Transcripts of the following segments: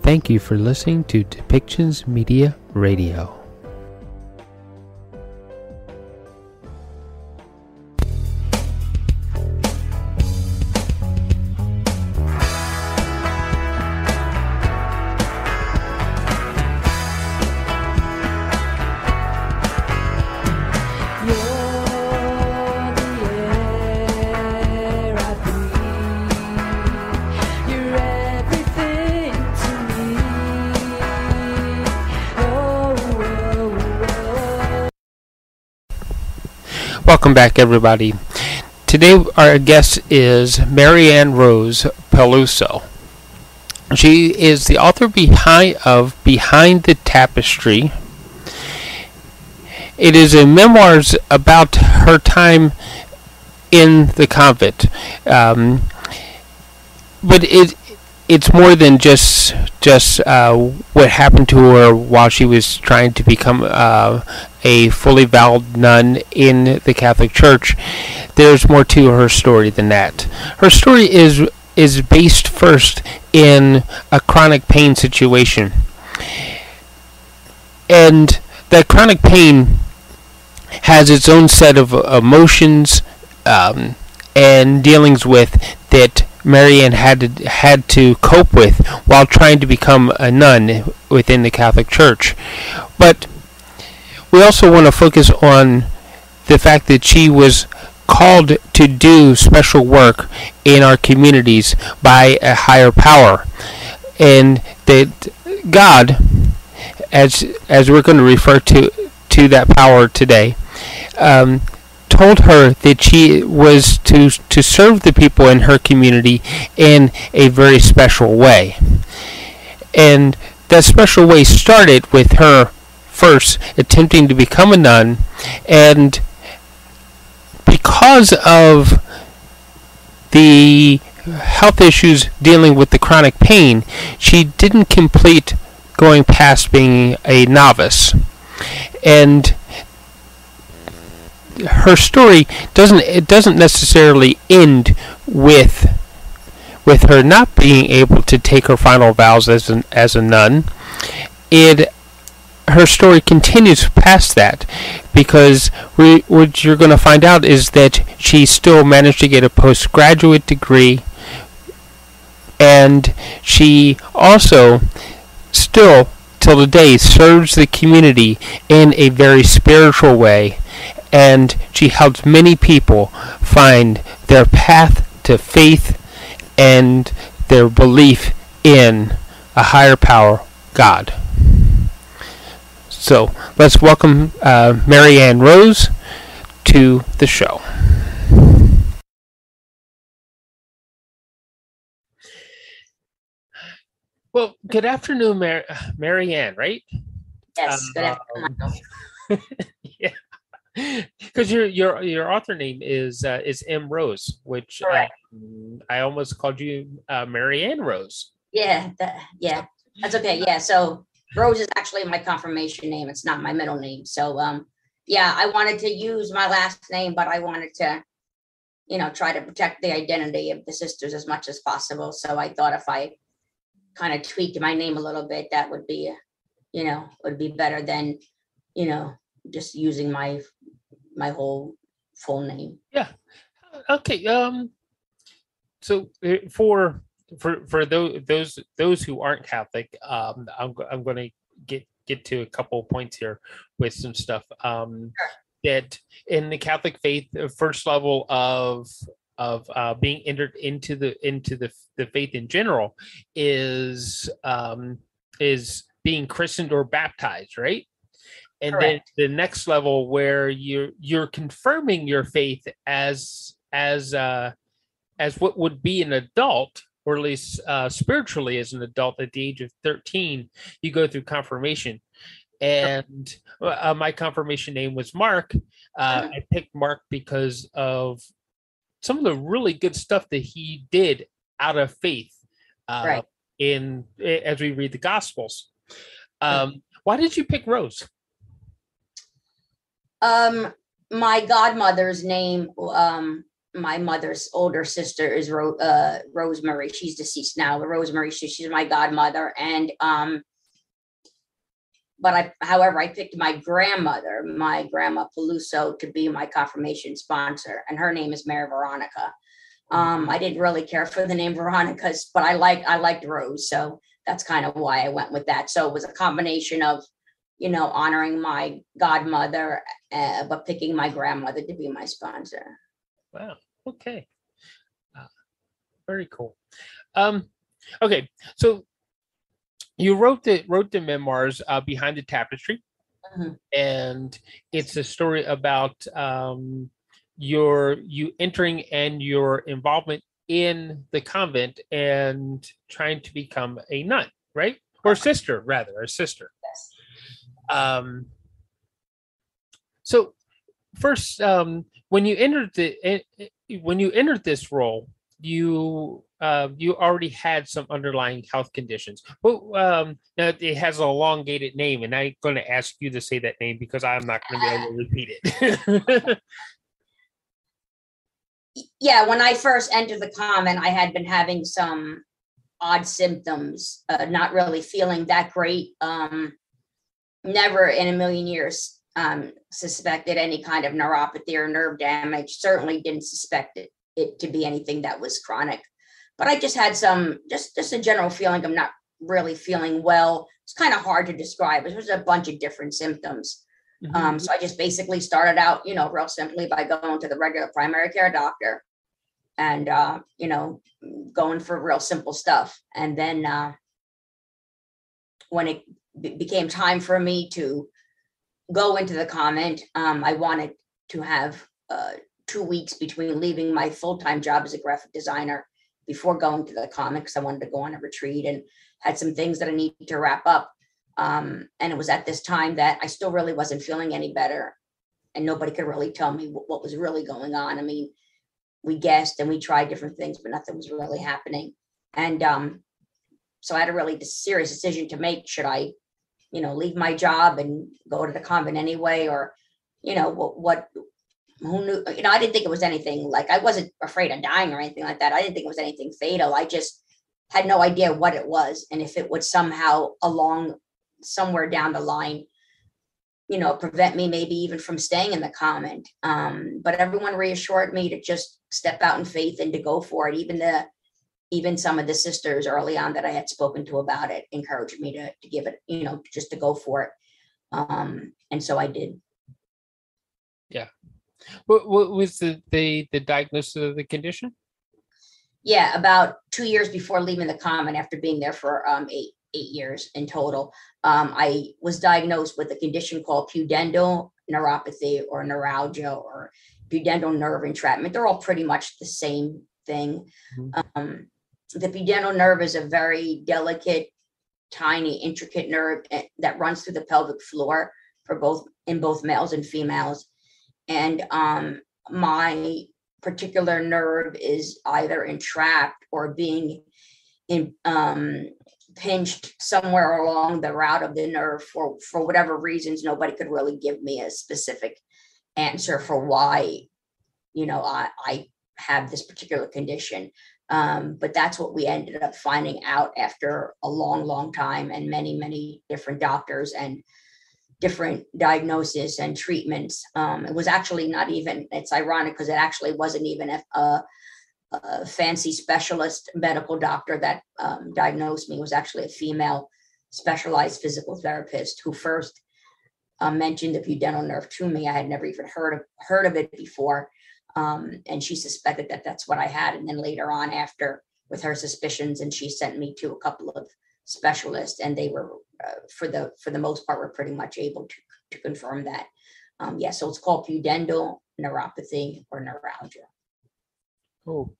Thank you for listening to Depictions Media Radio. Welcome back, everybody. Today our guest is Maryanne Rose Peluso. She is the author behind the Tapestry. It is a memoirs about her time in the convent, but it's more than just what happened to her while she was trying to become a fully valid nun in the Catholic Church. There's more to her story than that. Her story is based first in a chronic pain situation, and that chronic pain has its own set of emotions and dealings with that Marianne had to cope with while trying to become a nun within the Catholic Church. But we also want to focus on the fact that she was called to do special work in our communities by a higher power, and that God, as we're going to refer to that power today, told her that she was to serve the people in her community in a very special way. And that special way started with her first attempting to become a nun, and because of the health issues dealing with the chronic pain, she didn't complete going past being a novice. And her story doesn't necessarily end with her not being able to take her final vows as a nun. Her story continues past that, because what you're going to find out is that she still managed to get a postgraduate degree, and she also still till today serves the community in a very spiritual way, and she helps many people find their path to faith and their belief in a higher power, God. So let's welcome Maryanne Rose to the show. Well, good afternoon, Maryanne, right? Yes, good afternoon, Michael. Yeah, because your author name is M Rose, which I almost called you Maryanne Rose. Yeah, that's okay. Yeah, so Rose is actually my confirmation name. It's not my middle name. So I wanted to use my last name, but I wanted to, try to protect the identity of the sisters as much as possible. So I thought if I kind of tweaked my name a little bit, that would be, would be better than, just using my whole full name. Yeah. Okay. So for those who aren't Catholic, I'm going to get to a couple of points here with some stuff. Sure. That in the Catholic faith, the first level of being entered into the faith in general is being christened or baptized, right? And Correct. then the next level where you're confirming your faith as what would be an adult, or at least spiritually as an adult at the age of 13, you go through confirmation. And my confirmation name was Mark. I picked Mark because of some of the really good stuff that he did out of faith as we read the Gospels. Why did you pick Rose? My godmother's name my mother's older sister is Rosemary. She's deceased now. But Rosemary, she's my godmother. And however, I picked my grandma Peluso, to be my confirmation sponsor, and her name is Mary Veronica. I didn't really care for the name Veronica, but I liked Rose, so that's kind of why I went with that. So it was a combination of, honoring my godmother, but picking my grandmother to be my sponsor. Wow. Okay. Very cool. Okay. So you wrote the memoirs Behind the Tapestry, and it's a story about you entering and your involvement in the convent and trying to become a nun, right? Or sister, rather, a sister. Yes. So first, when you entered this role, you already had some underlying health conditions. Well, now it has an elongated name, and I'm going to ask you to say that name because I'm not going to be able to repeat it. Yeah, when I first entered the convent, I had been having some odd symptoms, not really feeling that great. Never in a million years suspected any kind of neuropathy or nerve damage. Certainly didn't suspect it to be anything that was chronic. But I just had just a general feeling of not really feeling well. It's kind of hard to describe. It was a bunch of different symptoms. So I just basically started out, real simply by going to the regular primary care doctor and, going for real simple stuff. And then when it became time for me to go into the convent, I wanted to have 2 weeks between leaving my full-time job as a graphic designer before going to the convent, because I wanted to go on a retreat and had some things that I needed to wrap up. And it was at this time that I still really wasn't feeling any better, and nobody could really tell me what was really going on. I mean, we guessed and we tried different things, but nothing was really happening. And so I had a really serious decision to make. Should I, leave my job and go to the convent anyway? Or, who knew? I didn't think it was anything, like, I wasn't afraid of dying or anything like that. I didn't think it was anything fatal. I just had no idea what it was, and if it would somehow somewhere down the line, prevent me maybe even from staying in the convent. But everyone reassured me to just step out in faith and to go for it. Even some of the sisters early on that I had spoken to about it encouraged me to give it, just to go for it. And so I did. Yeah. What was the diagnosis of the condition? Yeah, about 2 years before leaving the convent, after being there for 8 years in total, I was diagnosed with a condition called pudendal neuropathy, or neuralgia, or pudendal nerve entrapment. They're all pretty much the same thing. The pudendal nerve is a very delicate, tiny, intricate nerve that runs through the pelvic floor in both males and females. And my particular nerve is either entrapped or being pinched somewhere along the route of the nerve for whatever reasons. Nobody could really give me a specific answer for why, I have this particular condition. But that's what we ended up finding out after a long, long time and many, many different doctors and different diagnoses and treatments. It was actually it's ironic because it actually wasn't even a fancy specialist medical doctor that diagnosed me. It was actually a female specialized physical therapist who first mentioned the pudendal nerve to me. I had never even heard of it before. And she suspected that that's what I had. And then later on, after, with her suspicions, and she sent me to a couple of specialists, and they were, for the most part, were pretty much able to confirm that. So it's called pudendal neuropathy or neuralgia. Oh,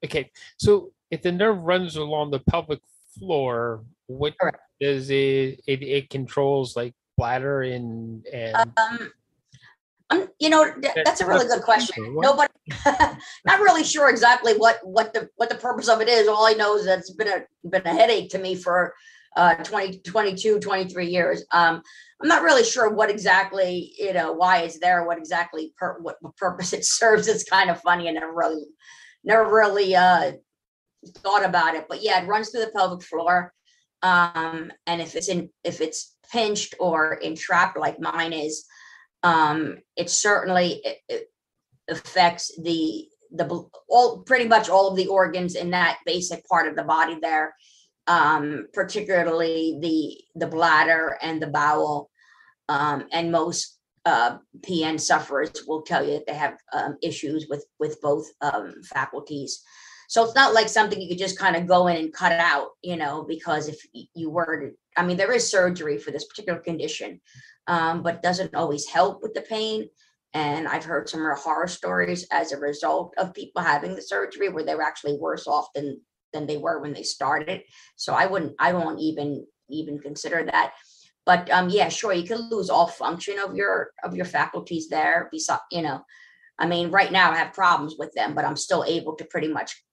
okay. So if the nerve runs along the pelvic floor, what Correct. does it controls, like bladder and that's a really good question. Nobody, not really sure exactly what the purpose of it is. All I know is that it's been a headache to me for 23 years. I'm not really sure what exactly, why it's there, what exactly what purpose it serves. It's kind of funny. I never really thought about it, but yeah, it runs through the pelvic floor. And if it's pinched or entrapped like mine is, it certainly it affects pretty much all of the organs in that basic part of the body there, particularly the bladder and the bowel. And most PN sufferers will tell you that they have issues with both faculties. So it's not like something you could just kind of go in and cut out, because if you were to, there is surgery for this particular condition, but it doesn't always help with the pain. And I've heard some real horror stories as a result of people having the surgery where they were actually worse off than they were when they started. So I won't even consider that. But yeah, sure, you can lose all function of your faculties there. Besides, right now I have problems with them, but I'm still able to pretty much,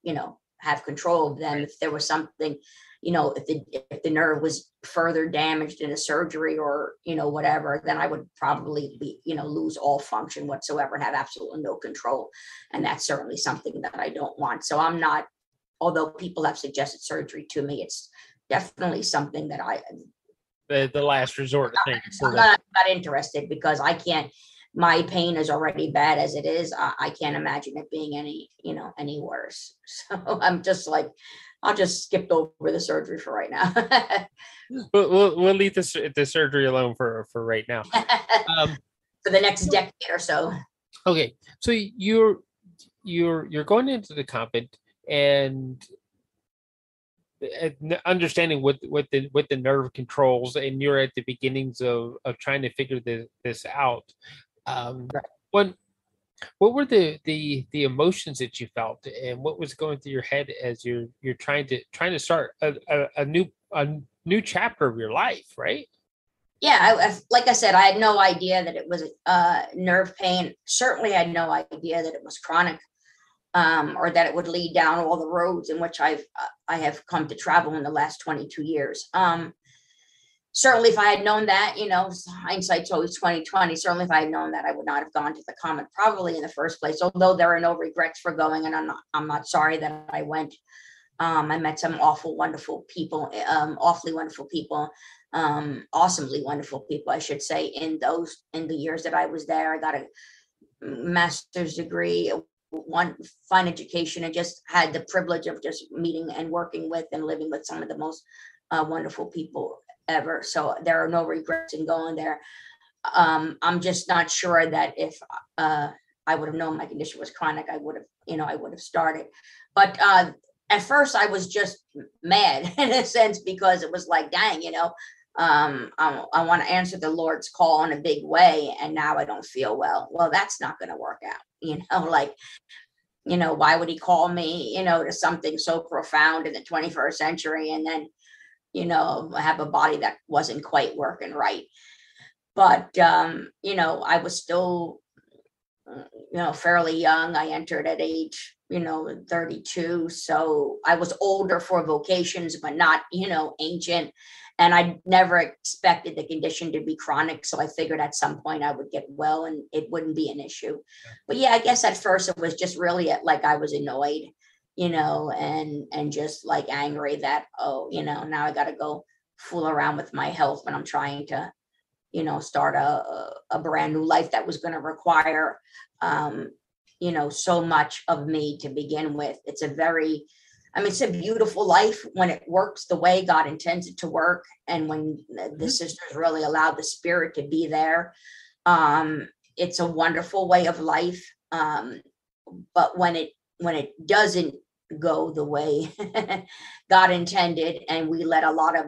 have control of them. If there was something, if the nerve was further damaged in a surgery or, whatever, then I would probably be, lose all function whatsoever and have absolutely no control. And that's certainly something that I don't want. So I'm not, although people have suggested surgery to me, it's definitely something that the last resort thing. I'm not interested because I can't, my pain is already bad as it is. I can't imagine it being any worse. So I'm just like, I'll just skip over the surgery for right now. We'll leave the surgery alone for right now. For the next decade or so. Okay. So you're going into the convent and understanding what the nerve controls, and you're at the beginnings of trying to figure this out. What were the emotions that you felt, and what was going through your head as you're trying to start a new chapter of your life, right? Yeah, like I said, I had no idea that it was nerve pain. Certainly, I had no idea that it was chronic. Or that it would lead down all the roads in which I have come to travel in the last 22 years. Certainly, if I had known that, hindsight's always 2020. Certainly, if I had known that, I would not have gone to the convent probably in the first place. Although there are no regrets for going, and I'm not sorry that I went. I met some awfully wonderful people, awesomely wonderful people, I should say. In the years that I was there, I got a master's degree, one fine education, and just had the privilege of just meeting and working with and living with some of the most wonderful people ever. So there are no regrets in going there. I'm just not sure that if I would have known my condition was chronic, I would have started. But at first I was just mad in a sense, because it was like, dang, I want to answer the Lord's call in a big way, and now I don't feel well. Well, that's not going to work out, why would he call me, to something so profound in the 21st century, and then, have a body that wasn't quite working right. But, I was still, fairly young. I entered at age, 32. So I was older for vocations, but not, ancient. And I never expected the condition to be chronic. So I figured at some point I would get well and it wouldn't be an issue. But yeah, I guess at first it was just really like I was annoyed, and just like angry that, now I got to go fool around with my health when I'm trying to, start a brand new life that was going to require, so much of me to begin with. It's it's a beautiful life when it works the way God intends it to work. And when the sisters really allow the spirit to be there, it's a wonderful way of life. But when it doesn't go the way God intended, and we let a lot of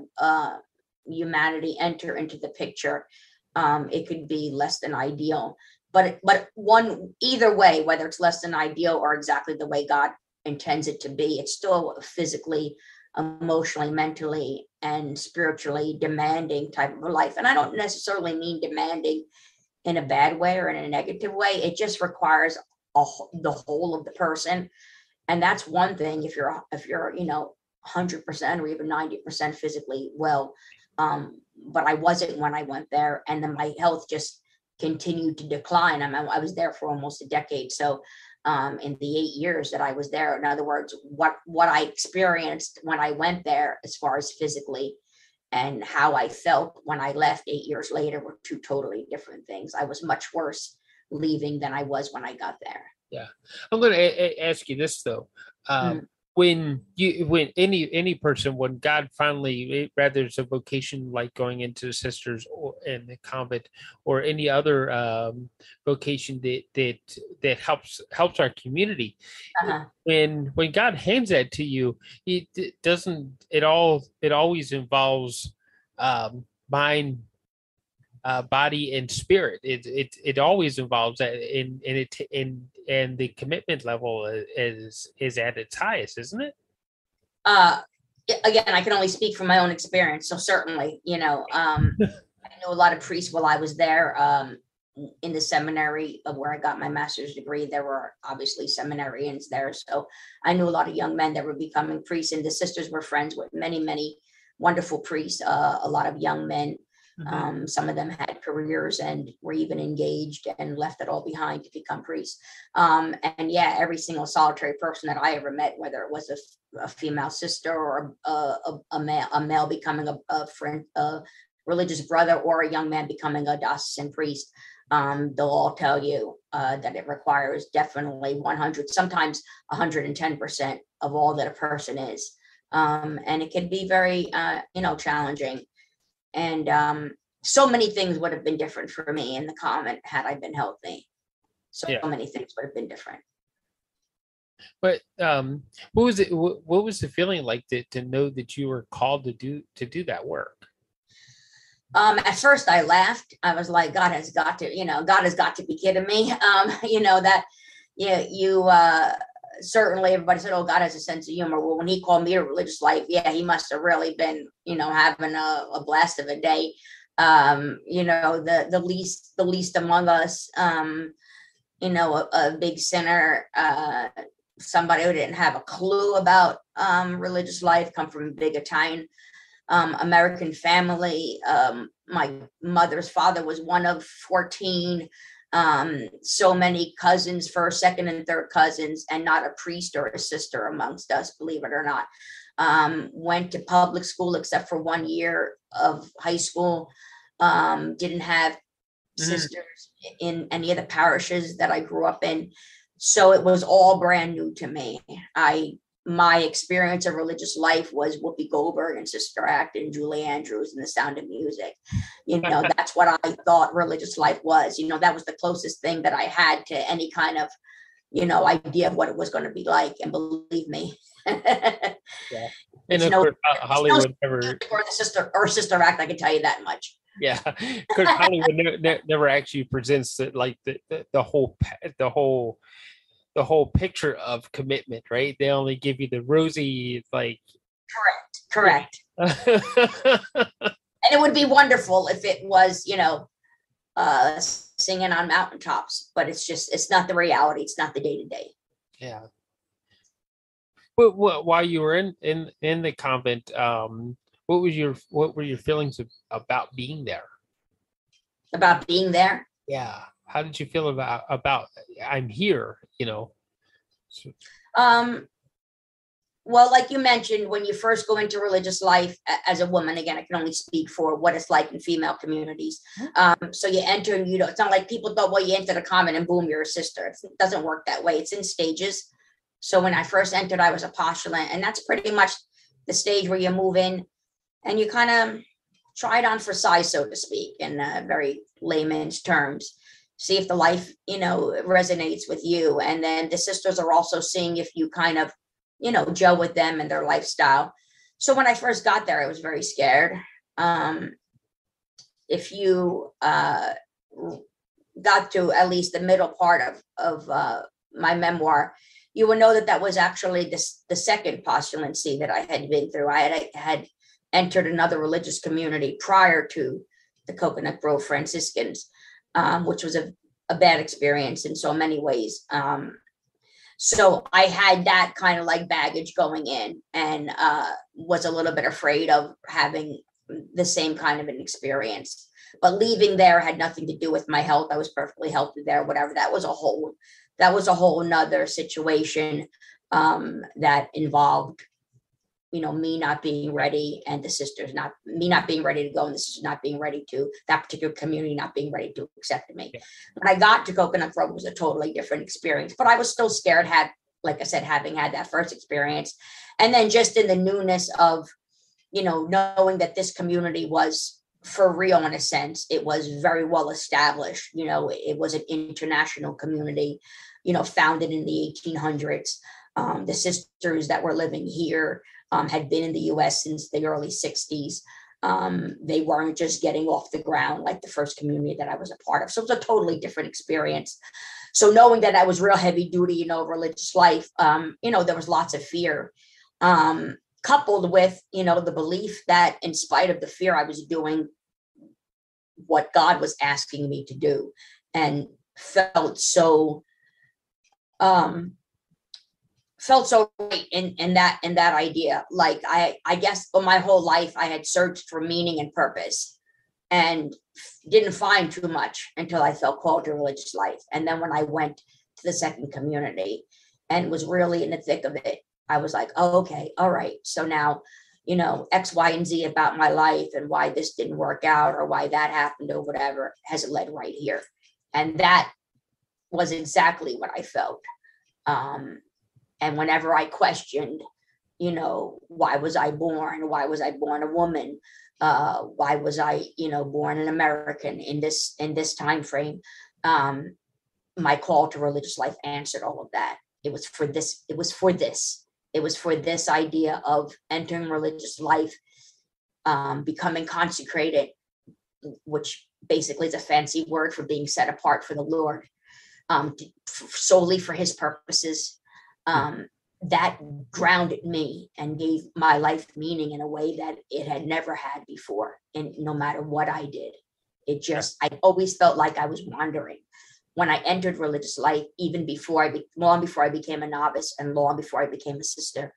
humanity enter into the picture, it could be less than ideal. But either way, whether it's less than ideal or exactly the way God intends it to be, it's still a physically, emotionally, mentally, and spiritually demanding type of a life. And I don't necessarily mean demanding in a bad way or in a negative way. It just requires the whole of the person. And that's one thing. If you're 100% or even 90% physically well, but I wasn't when I went there. And then my health just continued to decline. I was there for almost a decade. So in the 8 years that I was there, in other words, what I experienced when I went there, as far as physically, and how I felt when I left 8 years later, were two totally different things. I was much worse leaving than I was when I got there. Yeah. I'm going to ask you this though. When any person, when God finally, rather it's a vocation like going into the sisters or in the convent, or any other vocation that helps our community, when God hands that to you, it always involves mind, body, and spirit. It always involves that, and the commitment level is at its highest, isn't it? Again, I can only speak from my own experience. So certainly, I knew a lot of priests while I was there. In the seminary of where I got my master's degree, there were obviously seminarians there. So I knew a lot of young men that were becoming priests, and the sisters were friends with many, many wonderful priests, a lot of young men. Some of them had careers and were even engaged and left it all behind to become priests. And yeah, every single solitary person that I ever met, whether it was a female sister or a male becoming a friend, a religious brother, or a young man becoming a diocesan priest, they'll all tell you that it requires definitely 100, sometimes 110% of all that a person is. And it can be very, challenging. And so many things would have been different for me in the convent had I been healthy. So many things would have been different. But what was it? What was the feeling like to know that you were called to do that work? At first, I laughed. I was like, God has got to be kidding me. Certainly everybody said, oh, God has a sense of humor. Well, when he called me to religious life, he must have really been, having a blast of a day. The least among us, a big sinner, somebody who didn't have a clue about religious life, come from a big Italian American family. My mother's father was one of 14. So many cousins, first, second, and third cousins, and not a priest or a sister amongst us, believe it or not. Went to public school except for 1 year of high school. Didn't have sisters in any of the parishes that I grew up in. So it was all brand new to me. My experience of religious life was Whoopi Goldberg and Sister Act and Julie Andrews and The Sound of Music. That's what I thought religious life was. That was the closest thing that I had to any kind of, idea of what it was going to be like. And believe me. Yeah. And of course, Hollywood never. Or Sister Act, I can tell you that much. Yeah, because Hollywood never actually presents the whole picture of commitment, right? They only give you the rosy, like. Correct. And it would be wonderful if it was, singing on mountaintops, but it's not the reality. It's not the day to day. Yeah. But while you were in the convent, what were your feelings about being there? About being there? Yeah. How did you feel about I'm here, Well, like you mentioned, when you first go into religious life as a woman, again, I can only speak for what it's like in female communities. So you enter and it's not like people thought, well, you enter the convent and boom, you're a sister. It doesn't work that way. It's in stages. So when I first entered, I was a postulant, and that's pretty much the stage where you move in and you kind of try it on for size, so to speak, in very layman's terms. See if the life, resonates with you. And then the sisters are also seeing if you kind of, gel with them and their lifestyle. So when I first got there, I was very scared. If you got to at least the middle part of my memoir, you will know that was actually the second postulancy that I had been through. I had entered another religious community prior to the Coconut Grove Franciscans, which was a bad experience in so many ways. So I had that kind of like baggage going in, and was a little bit afraid of having the same kind of an experience. But leaving there had nothing to do with my health. I was perfectly healthy there, whatever. That was a whole nother situation that involved, me not being ready and the sisters me not being ready to go, and the sisters not being ready to, that particular community not being ready to accept me. Yeah. When I got to Coconut Grove, it was a totally different experience, but I was still scared, like I said, having had that first experience. And then just in the newness of, knowing that this community was for real, in a sense, it was very well established. It was an international community, founded in the 1800s. The sisters that were living here had been in the U.S. since the early 60s. They weren't just getting off the ground like the first community that I was a part of. So it was a totally different experience. So knowing that I was real heavy duty, religious life, there was lots of fear, coupled with, the belief that in spite of the fear, I was doing what God was asking me to do, and felt so right in that idea. Like I guess my whole life I had searched for meaning and purpose and didn't find too much until I felt called to religious life. And then when I went to the second community and was really in the thick of it, I was like, oh, okay, all right. So now, X, Y, and Z about my life and why this didn't work out or why that happened or whatever has led right here. And that was exactly what I felt. And whenever I questioned, why was I born? Why was I born a woman? Why was I, born an American in this time frame? My call to religious life answered all of that. It was for this. It was for this idea of entering religious life, becoming consecrated, which basically is a fancy word for being set apart for the Lord, solely for his purposes. That grounded me and gave my life meaning in a way that it had never had before. And no matter what I did, I always felt like I was wandering. When I entered religious life, even long before I became a novice and long before I became a sister,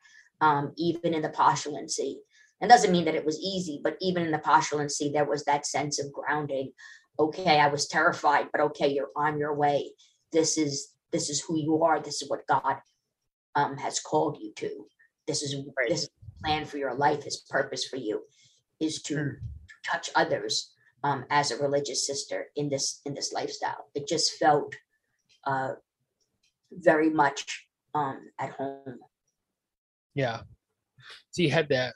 even in the postulancy, it doesn't mean that it was easy, but even in the postulancy, there was that sense of grounding. Okay, I was terrified, but okay, you're on your way. This is who you are. This is what God has called you to. This is the plan for your life. His purpose for you is to touch others as a religious sister in this lifestyle. It just felt very much at home. Yeah. So you had that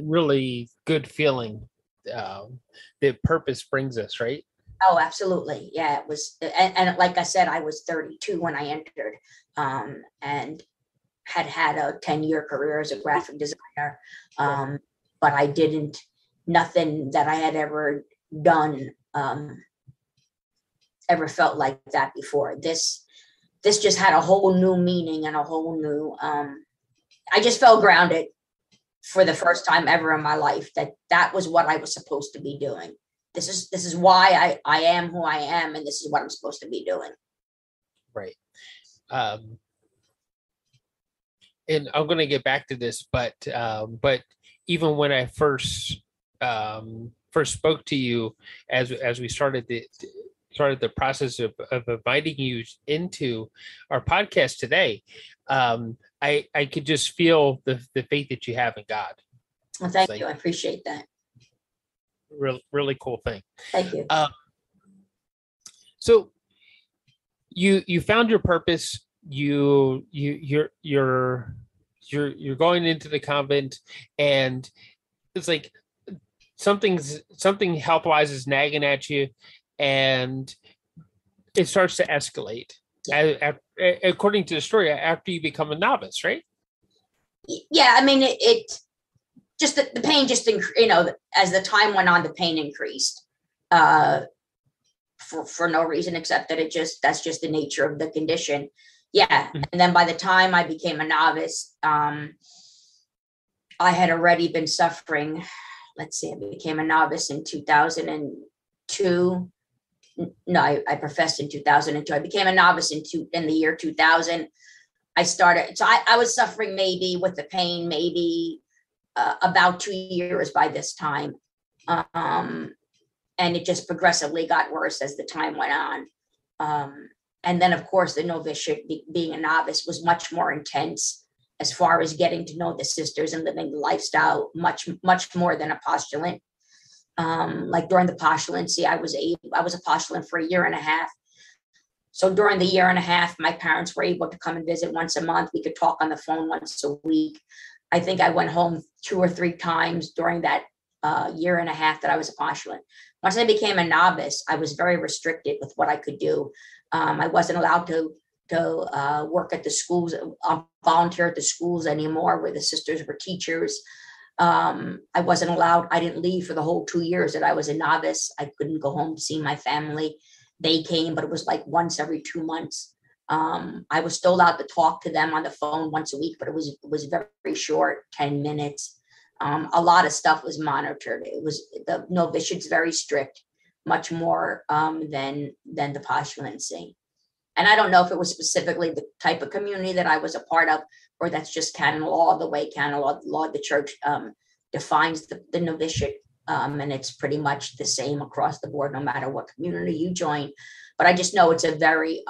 really good feeling that purpose brings us, right? Oh, absolutely. Yeah, it was. And like I said, I was 32 when I entered, and had a 10-year career as a graphic designer. But nothing that I had ever done ever felt like that before. This just had a whole new meaning and a whole new, I just felt grounded for the first time ever in my life that was what I was supposed to be doing. This is why I am who I am, and this is what I'm supposed to be doing. Right. And I'm going to get back to this, but even when I first spoke to you, as we started the process of inviting you into our podcast today, I could just feel the faith that you have in God. Well, thank you. I appreciate that. Really cool thing. Thank you. So you found your purpose. You're going into the convent, and it's like something health wise is nagging at you, and it starts to escalate. According to the story, after you become a novice, right? Yeah, I mean it just the pain just as the time went on, the pain increased for no reason except that that's just the nature of the condition. Yeah. Mm-hmm. And then by the time I became a novice, I had already been suffering. Let's see, I became a novice in 2002. No, I professed in 2002. I became a novice in the year 2000. I started, so I was suffering maybe with the pain, maybe about 2 years by this time. And it just progressively got worse as the time went on. And then, of course, the novitiate, being a novice, was much more intense as far as getting to know the sisters and living the lifestyle much more than a postulant. Like during the postulancy, I was a postulant for 1.5 years. So during the 1.5 years, my parents were able to come and visit once a month. We could talk on the phone once a week. I think I went home 2 or 3 times during that 1.5 years that I was a postulant. Once I became a novice, I was very restricted with what I could do. I wasn't allowed to work at the schools, volunteer at the schools anymore, where the sisters were teachers. I wasn't allowed. I didn't leave for the whole 2 years that I was a novice. I couldn't go home to see my family. They came, but it was like once every 2 months. I was still allowed to talk to them on the phone once a week, but it was very short, 10 minutes. A lot of stuff was monitored. The novitiate's very strict, much more than the postulancy. And I don't know if it was specifically the type of community that I was a part of, or that's just canon law, the way canon law of the church defines the novitiate. And it's pretty much the same across the board, no matter what community you join. But I just know it's a very,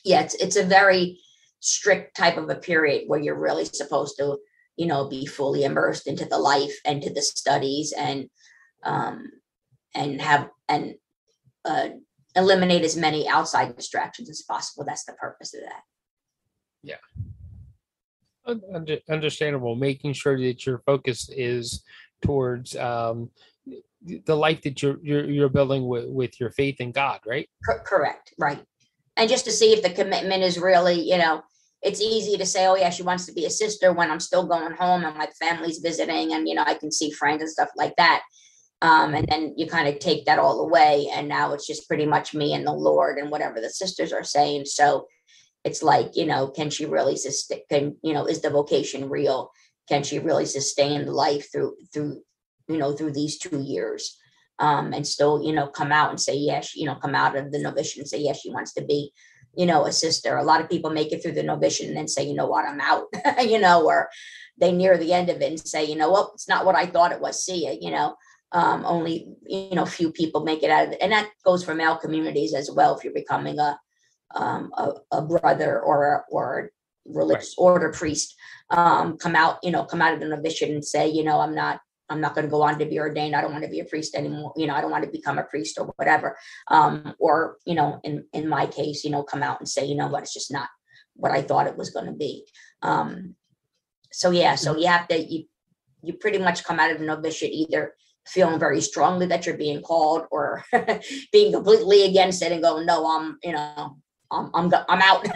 it's a very strict type of a period where you're really supposed to, be fully immersed into the life and to the studies and eliminate as many outside distractions as possible. That's the purpose of that. Yeah. Understandable. Making sure that your focus is towards the life that you're building with your faith in God, right? Correct. Right. And just to see if the commitment is really, it's easy to say, oh yeah, she wants to be a sister when I'm still going home and my family's visiting and, I can see friends and stuff like that. And then you kind of take that all away. And now it's just pretty much me and the Lord and whatever the sisters are saying. So it's like, can she really sustain, is the vocation real? Can she really sustain the life through these 2 years? And still, come out and say, yes, come out of the novitiate and say, yes, she wants to be, a sister. A lot of people make it through the novitiate and then say, you know what, I'm out, or they near the end of it and say, well, it's not what I thought it was. See ya, only, few people make it out of it. And that goes for male communities as well. If you're becoming a brother or religious order priest, come out of the novitiate and say, I'm not going to go on to be ordained. I don't want to be a priest anymore. I don't want to become a priest or whatever. Or, in my case, come out and say, what, it's just not what I thought it was going to be. So you have to, you pretty much come out of the novitiate either feeling very strongly that you're being called or being completely against it and go, no, I'm out,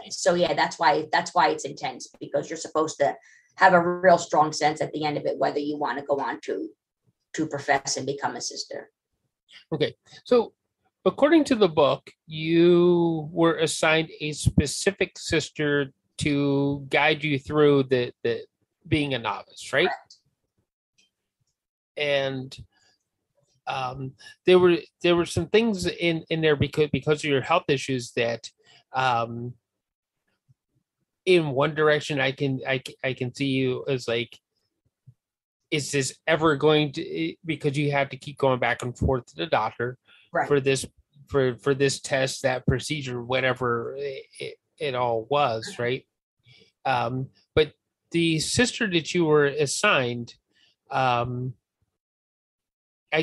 So yeah, that's why it's intense, because you're supposed to have a real strong sense at the end of it, whether you want to go on to profess and become a sister. Okay. So according to the book, you were assigned a specific sister to guide you through the being a novice, right? Correct. And there were some things in there because of your health issues that in one direction I can see you as like, is this ever going to, because you have to keep going back and forth to the doctor for this for this test, that procedure, whatever it all was, right? But the sister that you were assigned, I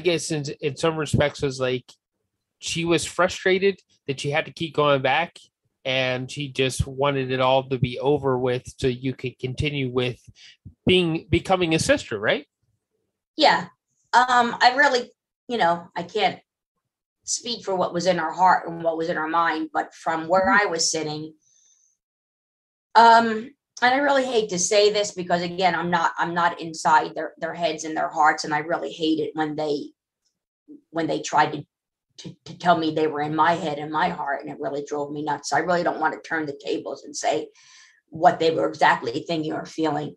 guess in some respects was like, she was frustrated that she had to keep going back and she just wanted it all to be over with so you could continue with becoming a sister, right? Yeah. I really, I can't speak for what was in her heart and what was in her mind, but from where I was sitting, and I really hate to say this because again, I'm not inside their heads and their hearts. And I really hate it when they tried to tell me they were in my head and my heart, and it really drove me nuts. So I really don't want to turn the tables and say what they were exactly thinking or feeling.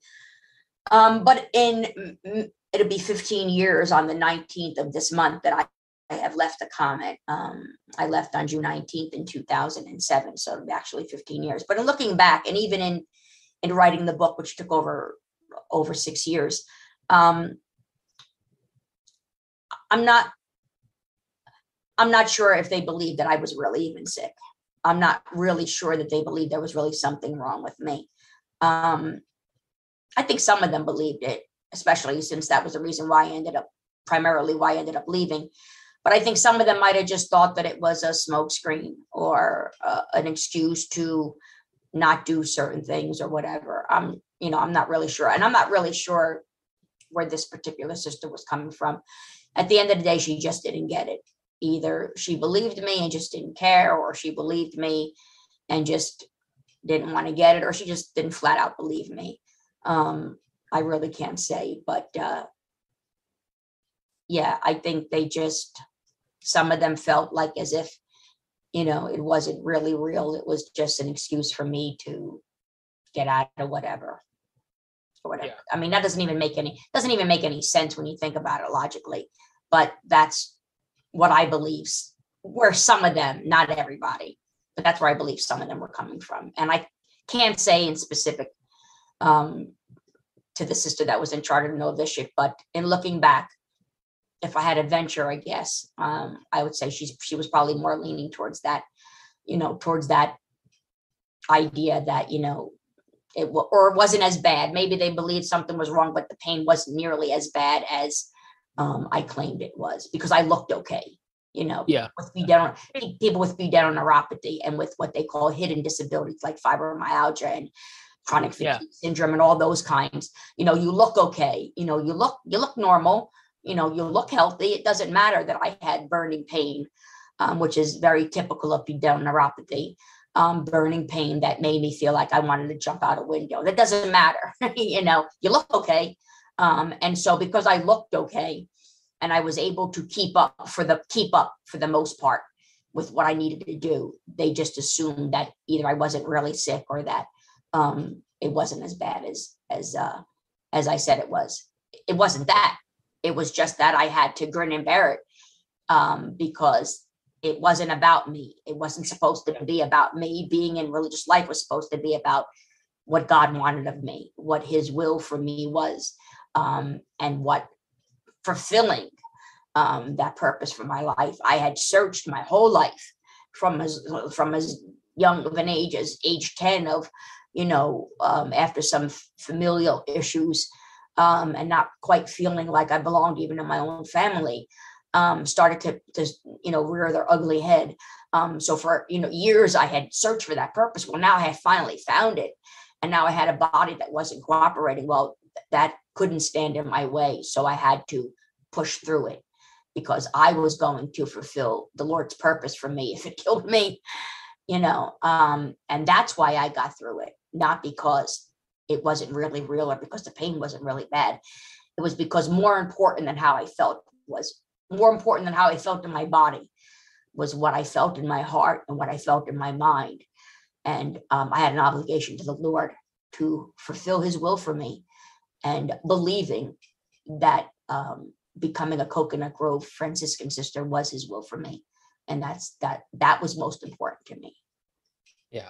But it'll be 15 years on the 19th of this month that I have left the convent. I left on June 19th in 2007. So it'll be actually 15 years. But in looking back, and even in writing the book, which took over 6 years. I'm not sure if they believed that I was really even sick. I'm not really sure that they believed there was really something wrong with me. I think some of them believed it, especially since that was the reason primarily why I ended up leaving. But I think some of them might have just thought that it was a smokescreen or an excuse to not do certain things or whatever. I'm not really sure. And I'm not really sure where this particular sister was coming from. At the end of the day, she just didn't get it. Either she believed me and just didn't care, or she believed me and just didn't want to get it, or she just didn't flat out believe me. I really can't say, but yeah, I think some of them felt like as if, it wasn't really real. It was just an excuse for me to get out of whatever. Or whatever. Yeah. I mean, that doesn't even make any sense when you think about it logically, but that's what I believe, where some of them, not everybody, but that's where I believe some of them were coming from. And I can't say in specific to the sister that was in charge of novitiate, but in looking back, if I had a venture, I guess, I would say she was probably more leaning towards that, towards that idea that, it wasn't as bad. Maybe they believed something was wrong, but the pain wasn't nearly as bad as I claimed it was, because I looked okay, Yeah. with people with Pudendal Neuropathy and with what they call hidden disabilities like fibromyalgia and chronic fatigue syndrome and all those kinds. You look okay. You look normal. You look healthy. It doesn't matter that I had burning pain, which is very typical of Pudendal Neuropathy. Burning pain that made me feel like I wanted to jump out a window. That doesn't matter. You look okay. And so because I looked okay and I was able to keep up for the most part with what I needed to do, they just assumed that either I wasn't really sick or that it wasn't as bad as I said it was. It wasn't that. It was just that I had to grin and bear it because it wasn't about me. It wasn't supposed to be about me. Being in religious life was supposed to be about what God wanted of me, what his will for me was, and what fulfilling that purpose for my life. I had searched my whole life from as young of an age as age 10 of, after some familial issues and not quite feeling like I belonged even in my own family. Started to rear their ugly head. So for years I had searched for that purpose. Well, now I had finally found it, and now I had a body that wasn't cooperating. Well, that couldn't stand in my way, so I had to push through it because I was going to fulfill the Lord's purpose for me if it killed me, and that's why I got through it, not because it wasn't really real or because the pain wasn't really bad. It was because more important than how I felt in my body was what I felt in my heart and what I felt in my mind. And I had an obligation to the Lord to fulfill his will for me, and believing that becoming a Coconut Grove Franciscan sister was his will for me. And that was most important to me. Yeah.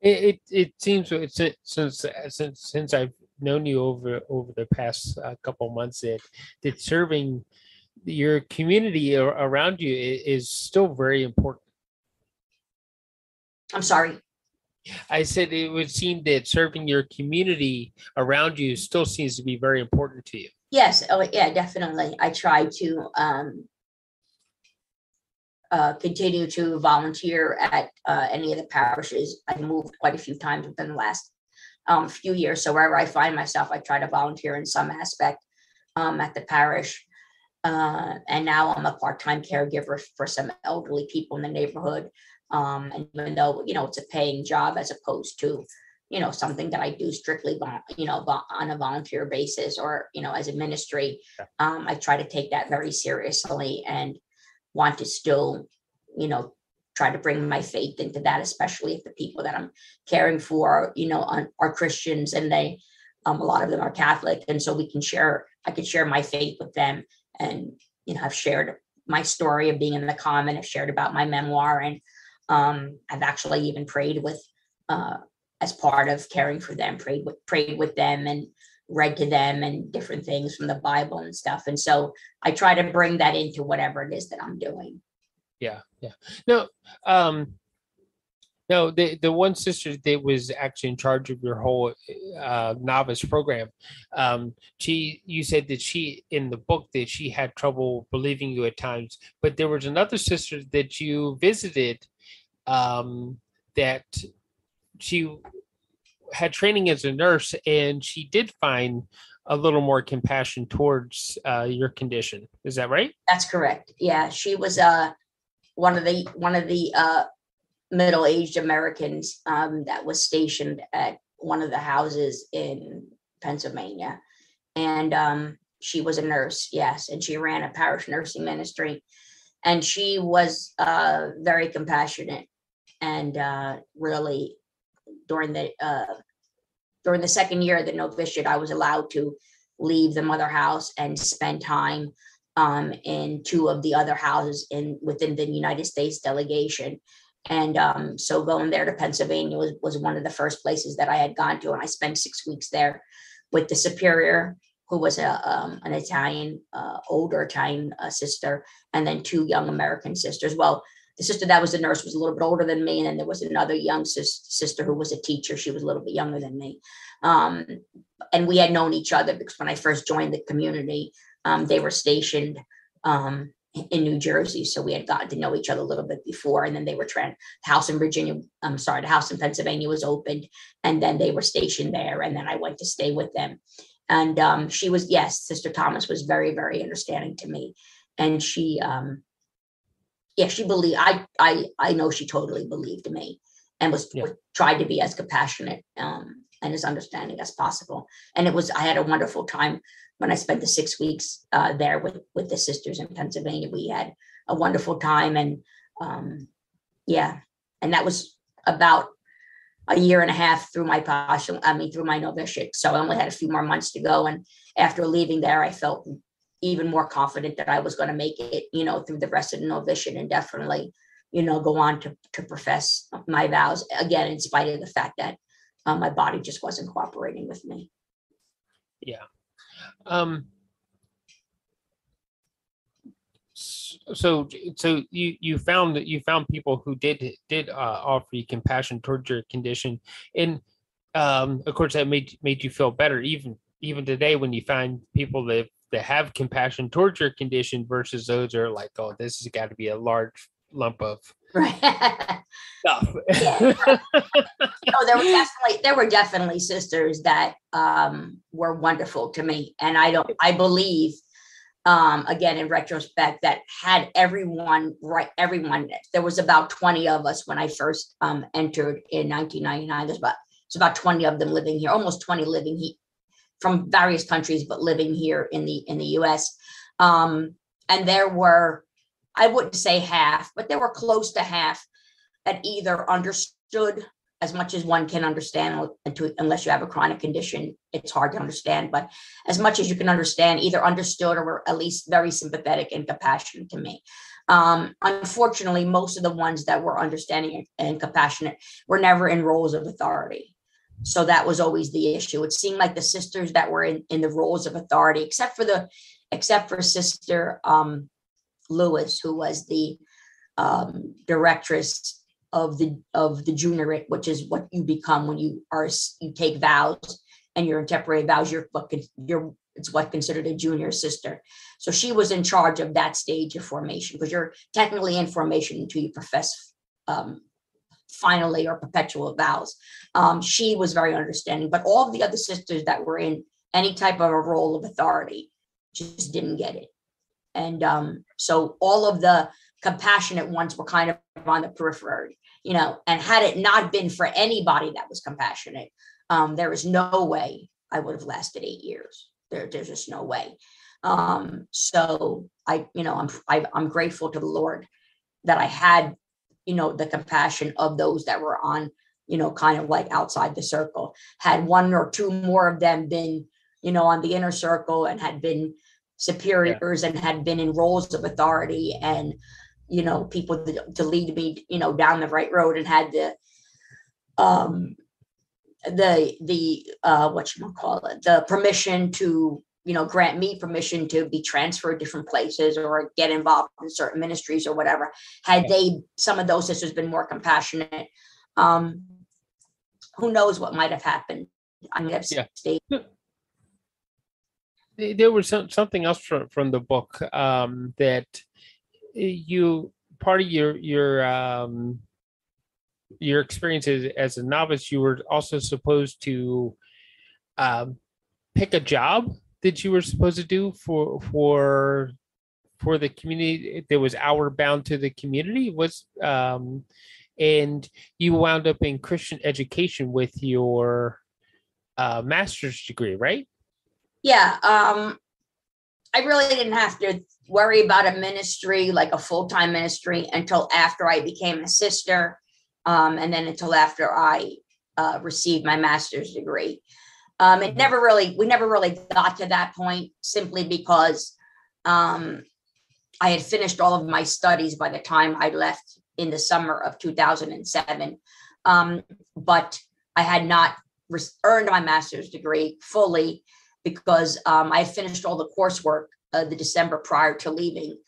It seems since I've known you over the past couple months that serving your community around you is still very important. I'm sorry. I said it would seem that serving your community around you still seems to be very important to you. Yes. Oh, yeah, definitely. I try to continue to volunteer at any of the parishes. I've moved quite a few times within the last few years. So wherever I find myself, I try to volunteer in some aspect at the parish. And now I'm a part-time caregiver for some elderly people in the neighborhood. And even though, it's a paying job as opposed to, something that I do strictly, on a volunteer basis or, as a ministry, I try to take that very seriously and want to still, try to bring my faith into that, especially if the people that I'm caring for, are Christians and they, a lot of them are Catholic. And so I could share my faith with them and, I've shared my story of being in the convent. I've shared about my memoir, and I've actually even prayed with as part of caring for them, prayed with them and read to them and different things from the Bible and stuff. And so I try to bring that into whatever it is that I'm doing. Yeah. No, no, the one sister that was actually in charge of your whole novice program, you said that she, in the book, that she had trouble believing you at times, but there was another sister that you visited that she had training as a nurse, and she did find a little more compassion towards your condition. Is that right? That's correct. Yeah, she was one of the middle-aged Americans that was stationed at one of the houses in Pennsylvania. And she was a nurse, yes, and she ran a parish nursing ministry. And she was very compassionate, and really during the second year of the novitiate, I was allowed to leave the mother house and spend time in two of the other houses within the United States delegation. And so going there to Pennsylvania was one of the first places that I had gone to. And I spent 6 weeks there with the superior, who was an Italian, older Italian sister, and then two young American sisters. Well, the sister that was the nurse was a little bit older than me. And then there was another young sister who was a teacher. She was a little bit younger than me. And we had known each other because when I first joined the community, they were stationed in New Jersey. So we had gotten to know each other a little bit before. And then they were the house in the house in Pennsylvania was opened. And then they were stationed there. And then I went to stay with them. And she was, yes, Sister Thomas was very, very understanding to me. And she believed, I know she totally believed me and was tried to be as compassionate and as understanding as possible. And I had a wonderful time when I spent the 6 weeks there with the sisters in Pennsylvania. We had a wonderful time. And and that was about a year and a half through my through my novitiate. So I only had a few more months to go. And after leaving there, I felt even more confident that I was going to make it, through the rest of the novitiate and definitely, go on to profess my vows again, in spite of the fact that my body just wasn't cooperating with me. Yeah. So you found people who did offer you compassion towards your condition, and of course that made you feel better even today when you find people that have compassion towards your condition versus those who are like, oh, this has got to be a large lump of stuff. There were definitely sisters that were wonderful to me, and I believe again in retrospect that had everyone, there was about 20 of us when I first entered in 1999. There's about 20 of them living here, almost 20 living here from various countries, but living here in the US. And there were, I wouldn't say half, but there were close to half that either understood as much as one can understand, unless you have a chronic condition, it's hard to understand, but as much as you can understand, either understood or were at least very sympathetic and compassionate to me. Unfortunately, most of the ones that were understanding and compassionate were never in roles of authority. So that was always the issue. It seemed like the sisters that were in the roles of authority, except for Sister Lewis, who was the directress of the juniorate, which is what you become when you take vows and you're in temporary vows. It's what's considered a junior sister. So she was in charge of that stage of formation, because you're technically in formation until you profess finally or perpetual vows. She was very understanding, but all of the other sisters that were in any type of a role of authority just didn't get it. And so all of the compassionate ones were kind of on the periphery, and had it not been for anybody that was compassionate, there is no way I would have lasted 8 years. There's just no way. So I'm grateful to the Lord that I had, the compassion of those that were on, kind of like outside the circle. Had one or two more of them been, on the inner circle and had been superiors and had been in roles of authority and, people to lead me, down the right road, and had the whatchamacallit, the permission to, grant me permission to be transferred different places or get involved in certain ministries or whatever. Had some of those sisters been more compassionate, who knows what might have happened. I might have stayed. There was something else from the book, that part of your experience as a novice, you were also supposed to pick a job that you were supposed to do for the community that was outward bound to the community. And you wound up in Christian education with your master's degree, right? Yeah. I really didn't have to worry about a ministry, like a full-time ministry, until after I became a sister, and then until after I received my master's degree. We never really got to that point, simply because I had finished all of my studies by the time I left in the summer of 2007. But I had not earned my master's degree fully, because I had finished all the coursework the December prior to leaving.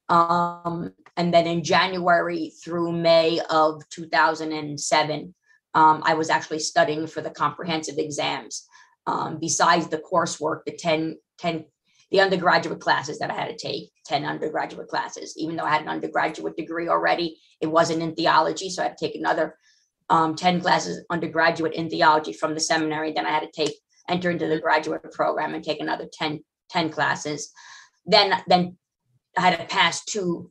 And then in January through May of 2007, I was actually studying for the comprehensive exams. Besides the coursework, the undergraduate classes that I had to take, 10 undergraduate classes. Even though I had an undergraduate degree already, it wasn't in theology, so I had to take another 10 classes undergraduate in theology from the seminary. Then I had to enter into the graduate program and take another 10 classes. Then I had to pass 2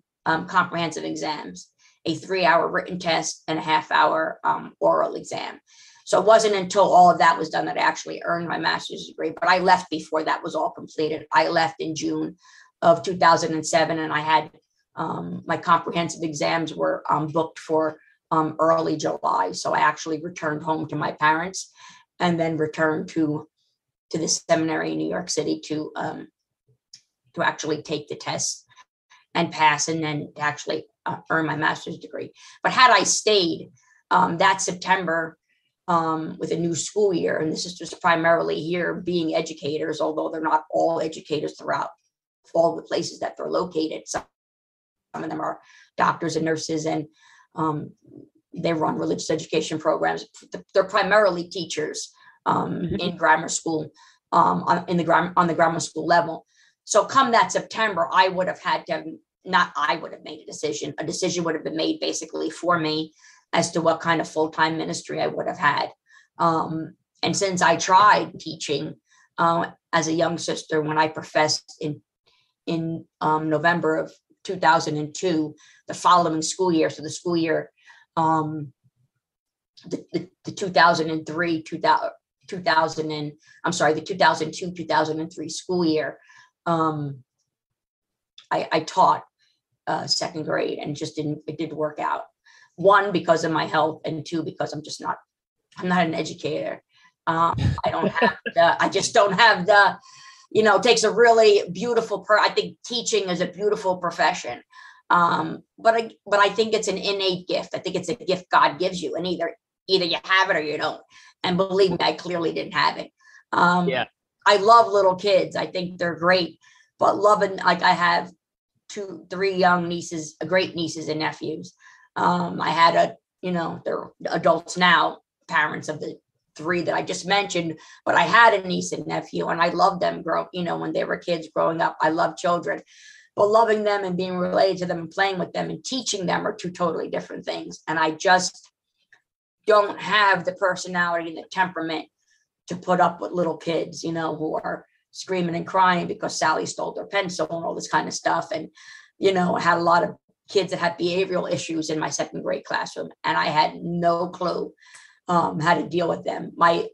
comprehensive exams, a 3-hour written test and a half-hour oral exam. So it wasn't until all of that was done that I actually earned my master's degree, but I left before that was all completed. I left in June of 2007, and I had my comprehensive exams were booked for early July. So I actually returned home to my parents, and then returned to the seminary in New York City to actually take the test and pass, and then to actually earn my master's degree. But had I stayed that September with a new school year, and the sisters primarily here being educators, although they're not all educators throughout all the places that they're located. Some of them are doctors and nurses, and they run religious education programs. They're primarily teachers in grammar school, on the grammar school level. So come that September, I would have had to, not I would have made a decision would have been made basically for me as to what kind of full-time ministry I would have had. And since I tried teaching as a young sister when I professed in November of 2002, the following school year, so the school year, the 2002-2003 school year, I taught second grade, and it didn't work out. 1, because of my health, and 2, because I'm not an educator. I just don't have the, it takes a really beautiful, I think teaching is a beautiful profession. But I think it's an innate gift. I think it's a gift God gives you, and either you have it or you don't. And believe me, I clearly didn't have it. I love little kids. I think they're great, but like I have 3 young nieces, great nieces and nephews. I had they're adults now, parents of the 3 that I just mentioned, but I had a niece and nephew, and I loved them when they were kids growing up. I love children, but loving them and being related to them and playing with them and teaching them are 2 totally different things. And I just don't have the personality and the temperament to put up with little kids, who are screaming and crying because Sally stole their pencil and all this kind of stuff. And, I had a lot of kids that had behavioral issues in my second grade classroom, and I had no clue how to deal with them. My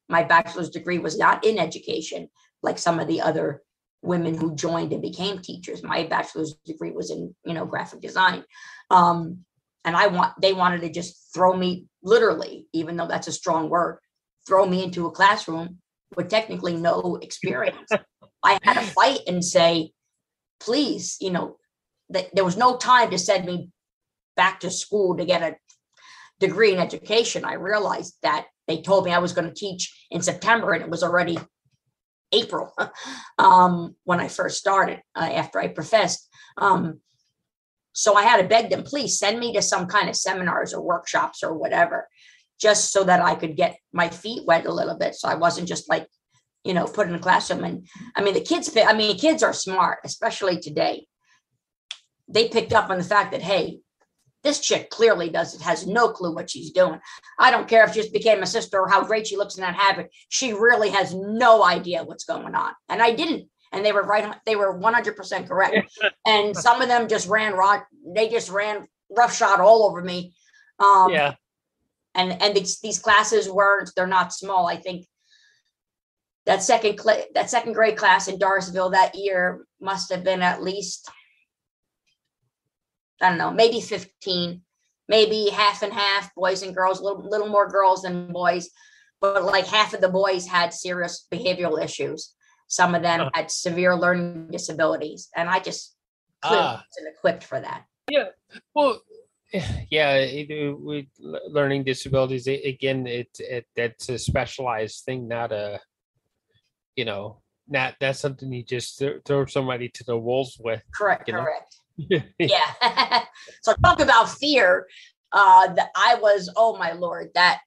bachelor's degree was not in education like some of the other women who joined and became teachers. My bachelor's degree was in, graphic design. And they wanted to just throw me, literally, even though that's a strong word, throw me into a classroom with technically no experience. I had to fight and say, please, there was no time to send me back to school to get a degree in education. I realized that they told me I was going to teach in September, and it was already April when I first started, after I professed. So I had to beg them, please send me to some kind of seminars or workshops or whatever, just so that I could get my feet wet a little bit. So I wasn't just like, put in a classroom. And I mean, kids are smart, especially today. They picked up on the fact that, hey, this chick clearly has no clue what she's doing. I don't care if she just became a sister or how great she looks in that habit. She really has no idea what's going on. And I didn't. And they were right. They were 100% correct. And some of them just ran roughshod all over me. And these classes they're not small. I think that second grade class in Dorisville that year must have been at least, I don't know, maybe 15, maybe half and half, boys and girls, a little more girls than boys, but like half of the boys had serious behavioral issues. Some of them had severe learning disabilities, and I just clearly wasn't equipped for that. Yeah, well, yeah, with learning disabilities, again, that's a specialized thing, not a, that's something you just throw somebody to the wolves with. Correct. Yeah. So talk about fear. That I was, oh my Lord, that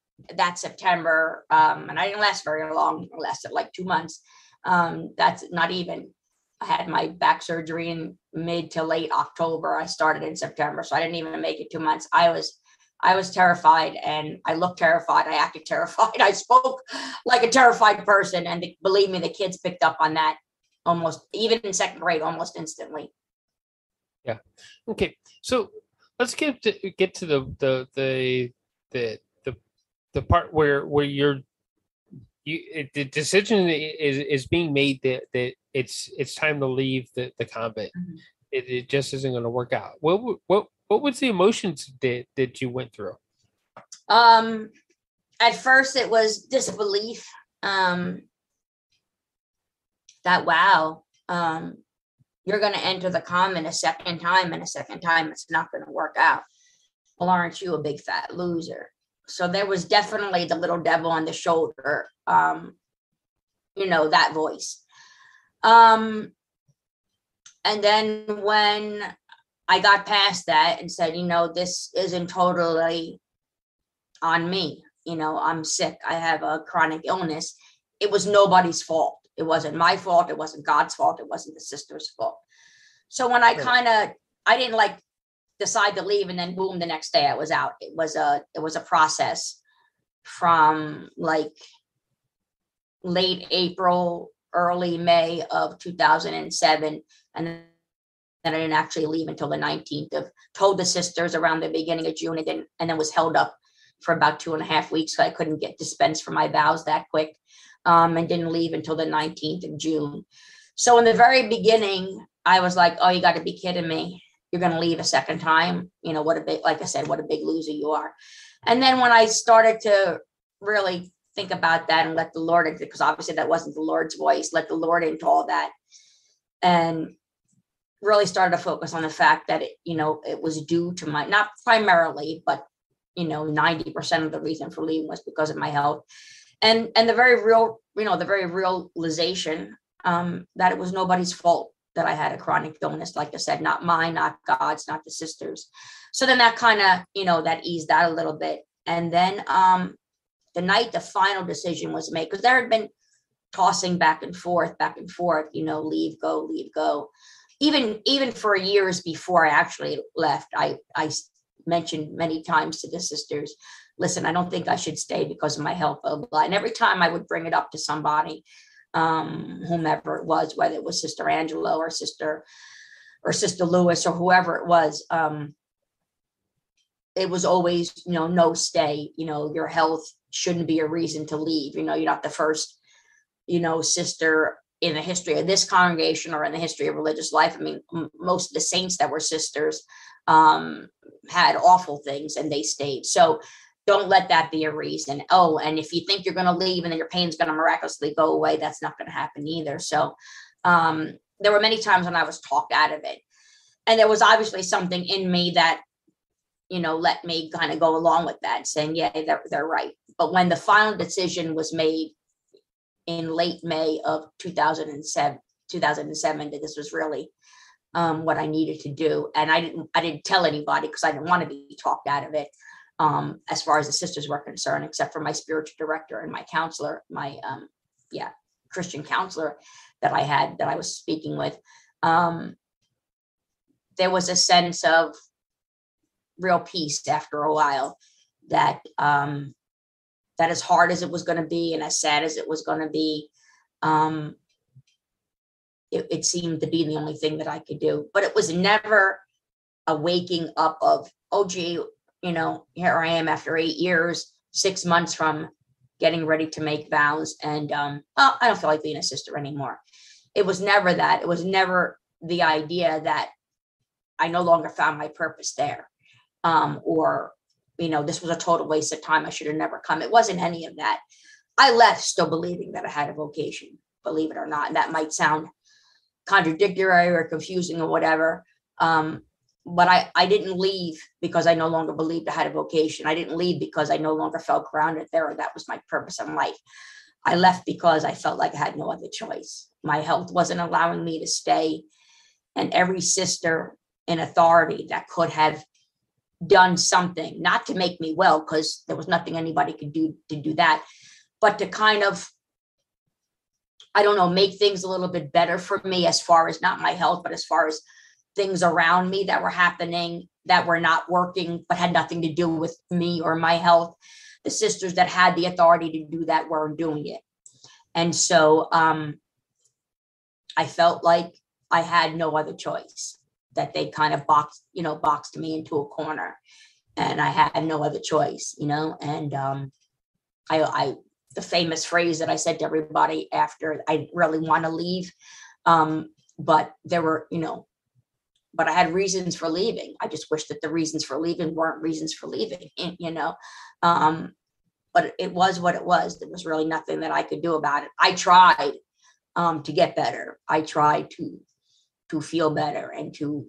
September, and I didn't last very long. I lasted like 2 months. That's not even, I had my back surgery in mid to late October. I started in September, so I didn't even make it 2 months. I was terrified, and I looked terrified. I acted terrified. I spoke like a terrified person. And believe me, the kids picked up on that almost, even in second grade, almost instantly. Yeah. Okay. So let's get to the part where the decision is being made that it's time to leave the convent. Mm-hmm. It just isn't going to work out. What was the emotions that you went through? At first it was disbelief. That wow, you're going to enter the convent a second time, and a second time it's not going to work out. Well, aren't you a big fat loser? So there was definitely the little devil on the shoulder, that voice. And then when I got past that and said, this isn't totally on me. I'm sick. I have a chronic illness. It was nobody's fault. It wasn't my fault. It wasn't God's fault. It wasn't the sister's fault. So when I didn't decide to leave and then boom, the next day I was out. It was a process from like late April, early May of 2007. And then I didn't actually leave until the 19th. Told the sisters around the beginning of June, and then was held up for about 2.5 weeks. So I couldn't get dispensed for my vows that quick. And didn't leave until the 19th of June. So in the very beginning, I was like, oh, you got to be kidding me. You're going to leave a second time. What a big loser you are. And then when I started to really think about that and let the Lord into, because obviously that wasn't the Lord's voice, let the Lord into all that, and really started to focus on the fact that it was due to my, not primarily, but 90% of the reason for leaving was because of my health. And the very real, the very realization that it was nobody's fault that I had a chronic illness, like I said, not mine, not God's, not the sisters. So then that kind of, that eased out a little bit. And then the night the final decision was made, because there had been tossing back and forth, leave, go. Even for years before I actually left, I mentioned many times to the sisters, listen, I don't think I should stay because of my health, blah, blah, blah. And every time I would bring it up to somebody, whomever it was, whether it was Sister Angela or Sister Lewis or whoever it was always, no, stay, your health shouldn't be a reason to leave. You're not the first, sister in the history of this congregation or in the history of religious life. I mean, most of the saints that were sisters had awful things and they stayed. So don't let that be a reason. Oh, and if you think you're going to leave and then your pain's going to miraculously go away, that's not going to happen either. So there were many times when I was talked out of it. And there was obviously something in me that, let me kind of go along with that, saying, yeah, they're right. But when the final decision was made in late May of 2007, that this was really what I needed to do. And I didn't tell anybody because I didn't want to be talked out of it, as far as the sisters were concerned, except for my spiritual director and my counselor, my Christian counselor that I was speaking with. There was a sense of real peace after a while, that that as hard as it was going to be and as sad as it was going to be, it seemed to be the only thing that I could do. But it was never a waking up of, oh, gee, here I am after 8 years, 6 months from getting ready to make vows. And, I don't feel like being a sister anymore. It was never that. It was never the idea that I no longer found my purpose there. Or, this was a total waste of time. I should have never come. It wasn't any of that. I left still believing that I had a vocation, believe it or not. And that might sound contradictory or confusing or whatever. But I didn't leave because I no longer believed I had a vocation. I didn't leave because I no longer felt grounded there, or that was my purpose in life. I left because I felt like I had no other choice. My health wasn't allowing me to stay. And every sister in authority that could have done something, not to make me well, because there was nothing anybody could do to do that, but to kind of, I don't know, make things a little bit better for me, as far as not my health, but as far as things around me that were happening that were not working, but had nothing to do with me or my health. The sisters that had the authority to do that weren't doing it. And so I felt like I had no other choice, that they kind of boxed me into a corner, and I had no other choice, and the famous phrase that I said to everybody after, I really want to leave. But there were, but I had reasons for leaving. I just wish that the reasons for leaving weren't reasons for leaving, but it was what it was. There was really nothing that I could do about it. I tried to get better. I tried to feel better and to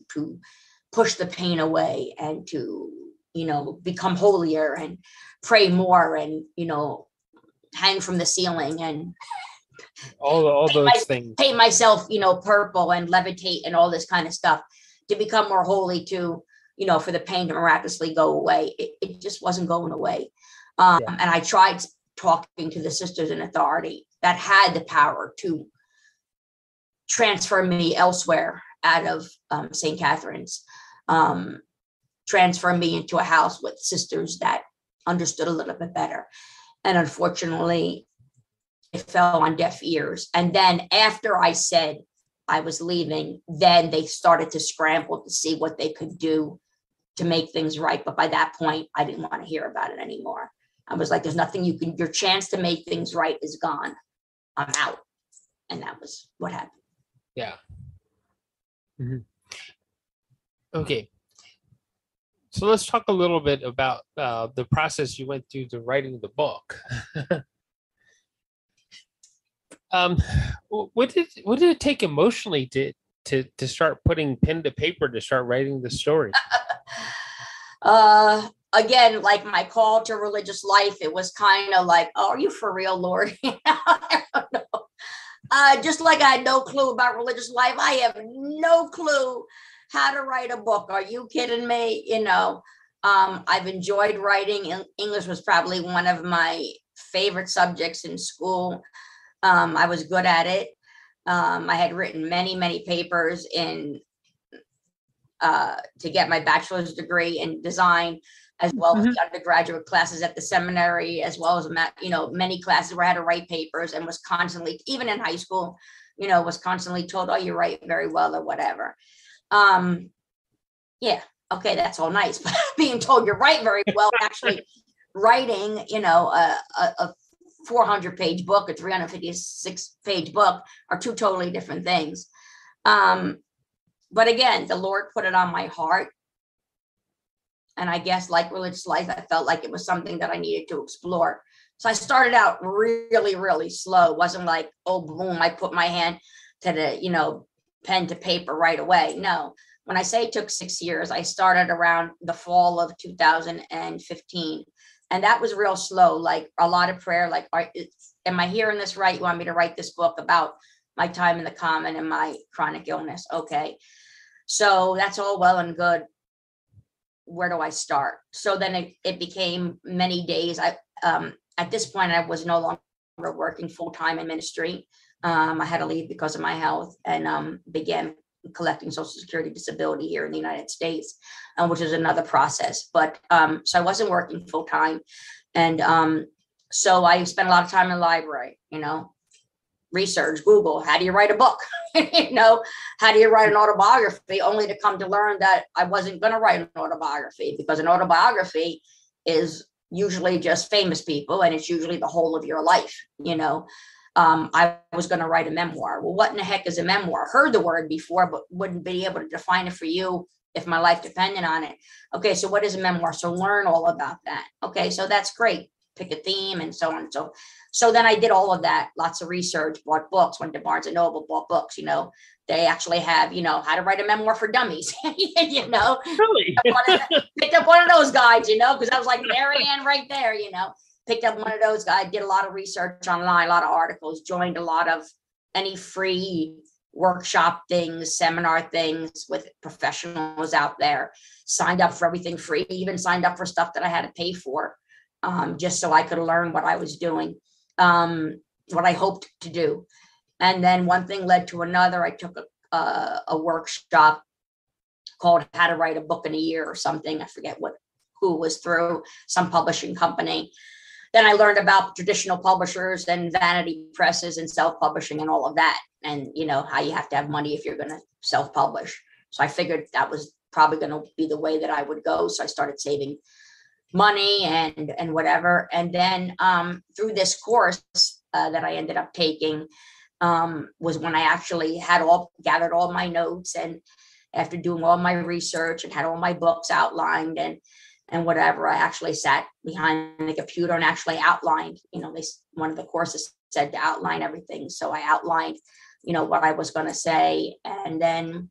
push the pain away, and to, become holier and pray more, and, hang from the ceiling and all those things. Paint myself, purple and levitate and all this kind of stuff to become more holy, to, for the pain to miraculously go away. It just wasn't going away. And I tried talking to the sisters in authority that had the power to transfer me elsewhere out of St. Catherine's, transfer me into a house with sisters that understood a little bit better. And unfortunately, it fell on deaf ears. And then after I said I was leaving, then they started to scramble to see what they could do to make things right. But by that point, I didn't want to hear about it anymore. I was like, there's nothing your chance to make things right is gone. I'm out. And that was what happened. Yeah. Mm-hmm. Okay. So let's talk a little bit about the process you went through to writing the book. What did it take emotionally to start putting pen to paper to start writing the story? Again, like my call to religious life, it was kind of like, oh, are you for real, Lord? I don't know. Just like I had no clue about religious life, I have no clue how to write a book. Are you kidding me? I've enjoyed writing. English was probably one of my favorite subjects in school. I was good at it. I had written many, many papers to get my bachelor's degree in design, as well as the undergraduate classes at the seminary, as well as, many classes where I had to write papers, and was constantly, even in high school, was constantly told, oh, you write very well or whatever. Yeah, okay, that's all nice. But being told you write very well, actually writing, a 400-page book, a 356-page book are two totally different things. But again, the Lord put it on my heart. And I guess, like religious life, I felt like it was something that I needed to explore. So I started out really, really slow. It wasn't like, oh, boom, I put my hand to the, pen to paper right away. No, when I say it took 6 years, I started around the fall of 2015. And that was real slow, like a lot of prayer, like, am I hearing this right? You want me to write this book about my time in the common and my chronic illness? Okay. So that's all well and good. Where do I start? So then it became many days. At this point, I was no longer working full-time in ministry. I had to leave because of my health, and began collecting Social Security disability here in the United States, which is another process. But so I wasn't working full-time. And so I spent a lot of time in the library, research, Google, how do you write a book? How do you write an autobiography? Only to come to learn that I wasn't going to write an autobiography, because an autobiography is usually just famous people, and it's usually the whole of your life. I was going to write a memoir. Well, what in the heck is a memoir? Heard the word before, but wouldn't be able to define it for you if my life depended on it. Okay, so what is a memoir? So learn all about that. Okay, so that's great. Pick a theme and so on. So then I did all of that, lots of research, bought books, went to Barnes and Noble, bought books. They actually have, how to write a memoir for dummies. Really? Picked up one of those guides, because I was like, Marianne right there, picked up one of those guys, did a lot of research online, a lot of articles, joined a lot of any free workshop things, seminar things with professionals out there, signed up for everything free, even signed up for stuff that I had to pay for, just so I could learn what I was doing, what I hoped to do. And then one thing led to another. I took a workshop called How to Write a Book in a Year or something. I forget who was through, some publishing company. Then I learned about traditional publishers and vanity presses and self-publishing and all of that. And, how you have to have money if you're going to self-publish. So I figured that was probably going to be the way that I would go. So I started saving money and whatever. And then through this course that I ended up taking, was when I actually had gathered all my notes, and after doing all my research and had all my books outlined and whatever, I actually sat behind the computer and actually outlined, one of the courses said to outline everything. So I outlined, what I was going to say. And then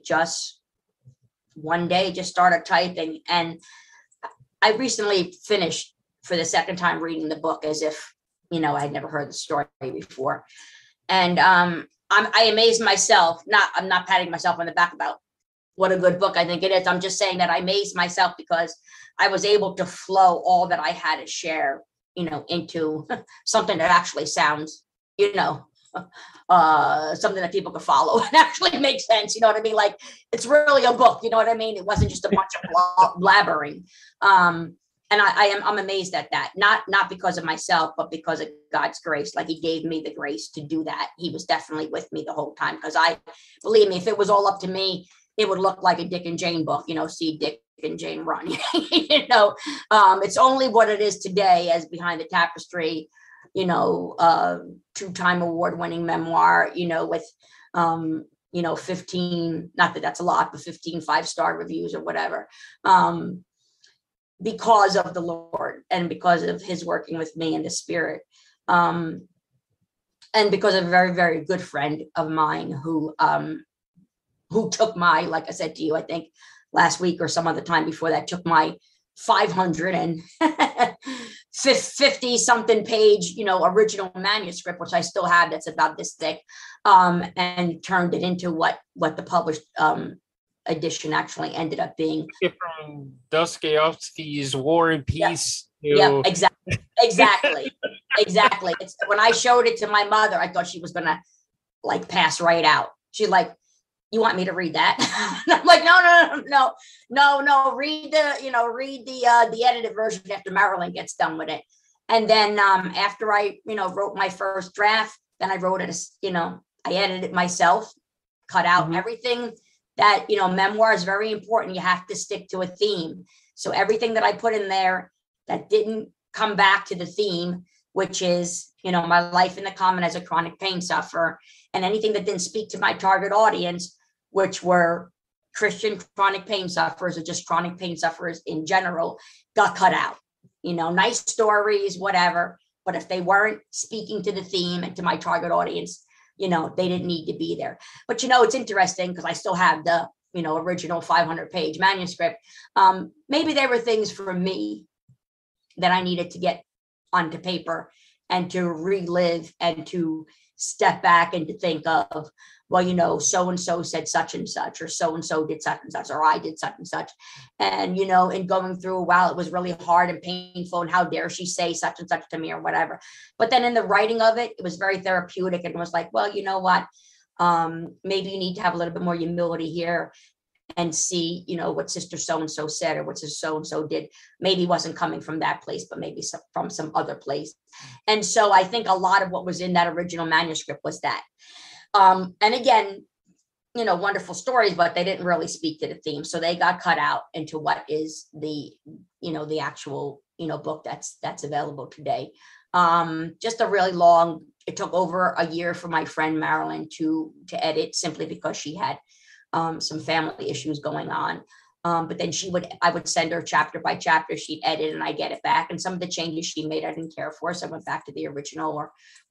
just one day just started typing. And I recently finished for the second time reading the book, as if, I'd never heard the story before. And I amazed myself. I'm not patting myself on the back about what a good book I think it is. I'm just saying that I amazed myself because I was able to flow all that I had to share, into something that actually sounds, something that people could follow and actually make sense. You know what I mean? Like, it's really a book. You know what I mean? It wasn't just a bunch of blabbering. And I'm amazed at that, not because of myself, but because of God's grace. Like, he gave me the grace to do that. He was definitely with me the whole time, because believe me, if it was all up to me, it would look like a Dick and Jane book, see Dick and Jane run. It's only what it is today as Behind the Tapestry, 2-time award-winning memoir, with 15, not that that's a lot, but 15 5-star reviews or whatever. Because of the Lord and because of his working with me in the Spirit. And because of a very, very good friend of mine who took like I said to you, I think last week or some other time before that, took my 550 something page, original manuscript, which I still have, that's about this thick, and turned it into what the published edition actually ended up being. From Dostoevsky's War and Peace. Yeah, exactly. Exactly. It's, when I showed it to my mother, I thought she was gonna pass right out. She's like, "You want me to read that?" And I'm like, no. Read the edited version after Marilyn gets done with it. And then after I wrote my first draft, then I wrote it. I edited it myself, cut out everything. That, memoir is very important. You have to stick to a theme. So everything that I put in there that didn't come back to the theme, which is, my life in the common as a chronic pain sufferer, and anything that didn't speak to my target audience, which were Christian chronic pain sufferers or just chronic pain sufferers in general, got cut out. Nice stories, whatever. But if they weren't speaking to the theme and to my target audience, they didn't need to be there. But, it's interesting because I still have the, original 500-page manuscript. Maybe there were things for me, that I needed to get onto paper and to relive and to step back and to think of, well, you know, so-and-so said such and such, or so-and-so did such and such, or I did such and such. And, you know, in going through, wow, it was really hard and painful, and how dare she say such and such to me or whatever. But then in the writing of it, it was very therapeutic, and it was like, well, you know what, maybe you need to have a little bit more humility here and see, you know, what sister so-and-so said or what sister so-and-so did. Maybe wasn't coming from that place, but maybe from some other place. And so I think a lot of what was in that original manuscript was that. And again, you know, wonderful stories, but they didn't really speak to the theme. So they got cut out into what is the, you know, the actual, you know, book that's available today. Just a really long, it took over a year for my friend Marianne to edit, simply because she had some family issues going on. But then I would send her chapter by chapter, she'd edit and I get it back. And some of the changes she made, I didn't care for. So I went back to the original,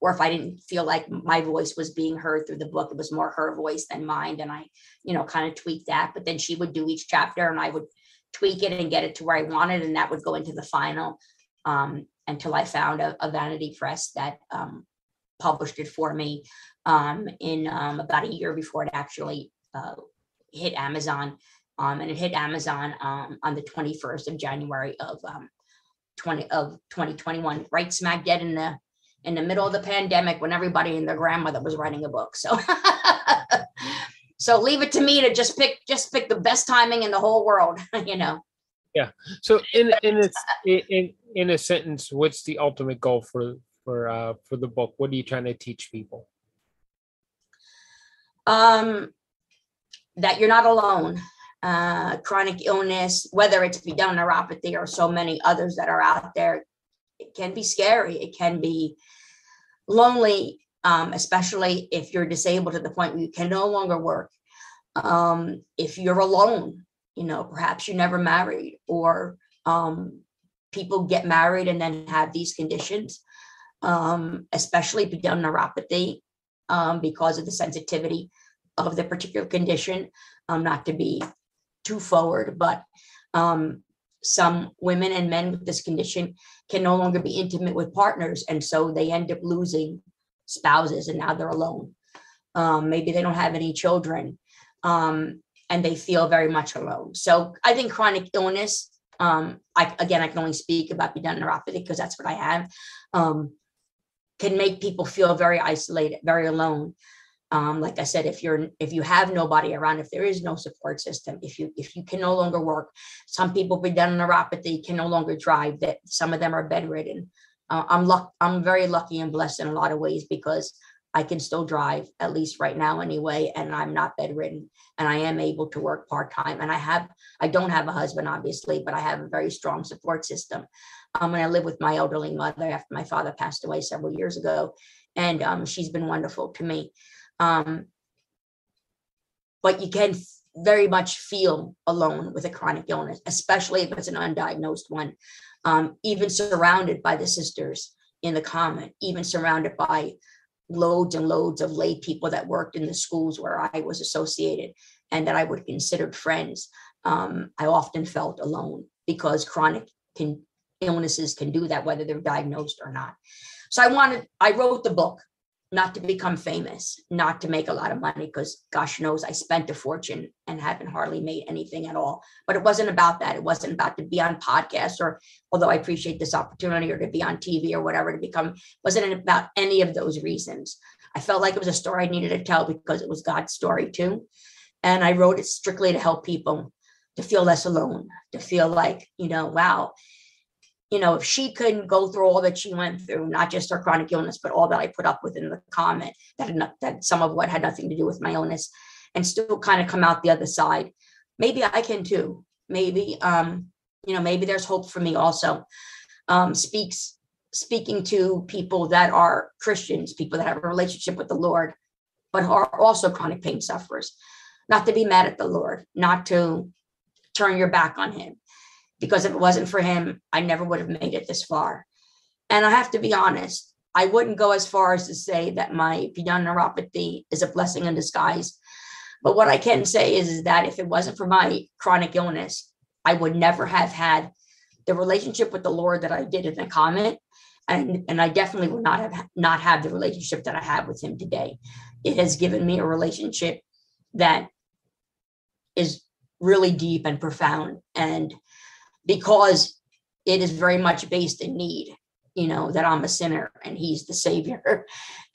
or if I didn't feel like my voice was being heard through the book, it was more her voice than mine. And I, you know, kind of tweaked that. But then she would do each chapter and I would tweak it and get it to where I wanted. And that would go into the final, until I found a vanity press that published it for me in about a year before it actually hit Amazon. And it hit Amazon on the 21st of January of 2021, right smack dead in the middle of the pandemic, when everybody and their grandmother was writing a book. So so leave it to me to just pick the best timing in the whole world, you know. Yeah. So in a sentence, what's the ultimate goal for the book? What are you trying to teach people? That you're not alone. Chronic illness, whether it's Pudendal Neuropathy or so many others that are out there, it can be scary. It can be lonely, especially if you're disabled to the point where you can no longer work. If you're alone, you know, perhaps you never married, or people get married and then have these conditions, especially Pudendal Neuropathy, because of the sensitivity of the particular condition. Not to be too forward, but some women and men with this condition can no longer be intimate with partners, and so they end up losing spouses, and now they're alone. Maybe they don't have any children, and they feel very much alone. So I think chronic illness, I can only speak about Pudendal Neuropathy because that's what I have, can make people feel very isolated, very alone. Like I said, if you have nobody around, if there is no support system, if you can no longer work, some people with Pudendal Neuropathy can no longer drive, that some of them are bedridden. I'm very lucky and blessed in a lot of ways, because I can still drive, at least right now anyway, and I'm not bedridden, and I am able to work part-time. And I don't have a husband, obviously, but I have a very strong support system. And I live with my elderly mother after my father passed away several years ago, and she's been wonderful to me. But you can very much feel alone with a chronic illness, especially if it's an undiagnosed one, even surrounded by the sisters in the convent, even surrounded by loads and loads of lay people that worked in the schools where I was associated and that I would have considered friends. I often felt alone, because chronic illnesses can do that, whether they're diagnosed or not. So I wrote the book not to become famous, not to make a lot of money, because gosh knows I spent a fortune and haven't hardly made anything at all. But it wasn't about that. It wasn't about to be on podcasts, or, although I appreciate this opportunity, or to be on TV or whatever, wasn't about any of those reasons. I felt like it was a story I needed to tell because it was God's story too. And I wrote it strictly to help people to feel less alone, to feel like, wow, if she couldn't go through all that she went through, not just her chronic illness, but all that I put up with in the comment, that some of what had nothing to do with my illness, and still kind of come out the other side. Maybe I can too. Maybe, maybe there's hope for me also. Speaking to people that are Christians, people that have a relationship with the Lord, but are also chronic pain sufferers, not to be mad at the Lord, not to turn your back on him. Because if it wasn't for him, I never would have made it this far. And I have to be honest, I wouldn't go as far as to say that my Pudendal Neuropathy is a blessing in disguise. But what I can say is that if it wasn't for my chronic illness, I would never have had the relationship with the Lord that I did in the convent, and I definitely would not have the relationship that I have with him today. It has given me a relationship that is really deep and profound. And because it is very much based in need, that I'm a sinner and he's the savior,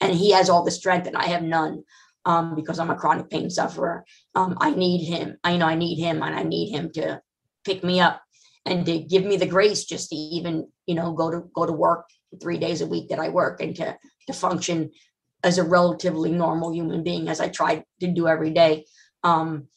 and he has all the strength and I have none, because I'm a chronic pain sufferer. I need him. I need him, and I need him to pick me up and to give me the grace just to even, go to work 3 days a week that I work, and to function as a relatively normal human being, as I try to do every day. And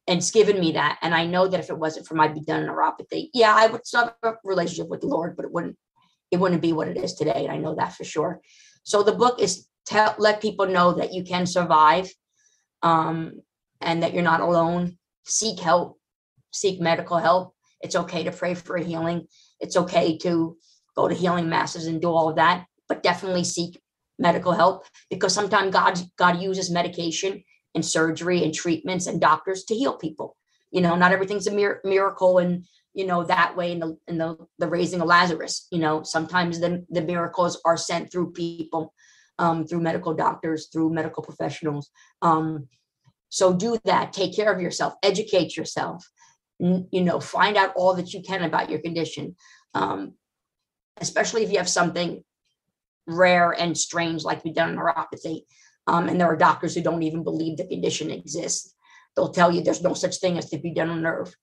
it's given me that. And I know that if it wasn't for my Pudendal Neuropathy, I would still have a relationship with the Lord, but it wouldn't be what it is today. And I know that for sure. So the book is to let people know that you can survive, and that you're not alone. Seek help, seek medical help. It's okay to pray for a healing. It's okay to go to healing masses and do all of that, but definitely seek medical help, because sometimes God uses medication and surgery and treatments and doctors to heal people. Not everything's a miracle, and that way in the raising of Lazarus. Sometimes the miracles are sent through people, through medical doctors, through medical professionals. So do that. Take care of yourself. Educate yourself. Find out all that you can about your condition, especially if you have something rare and strange like Pudendal Neuropathy. And there are doctors who don't even believe the condition exists. They'll tell you there's no such thing as the pudendal nerve.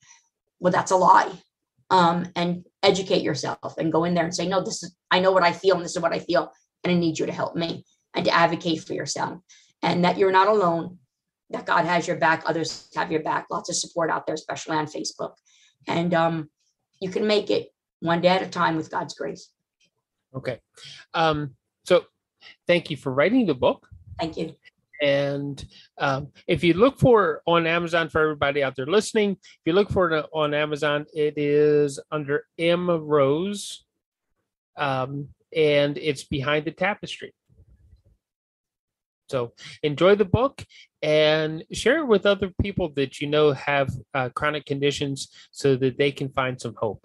Well, that's a lie. And educate yourself and go in there and say, no, I know what I feel, and this is what I feel, and I need you to help me, and to advocate for yourself, and that you're not alone, that God has your back, others have your back, lots of support out there, especially on Facebook. And you can make it one day at a time with God's grace. Okay. So thank you for writing the book. Thank you. And if you look for on Amazon, for everybody out there listening, if you look for it on Amazon, it is under M Rose, and it's Behind the Tapestry. So enjoy the book and share it with other people that have chronic conditions, so that they can find some hope.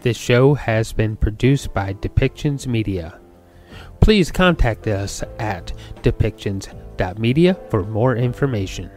This show has been produced by Depictions Media. Please contact us at depictions.media for more information.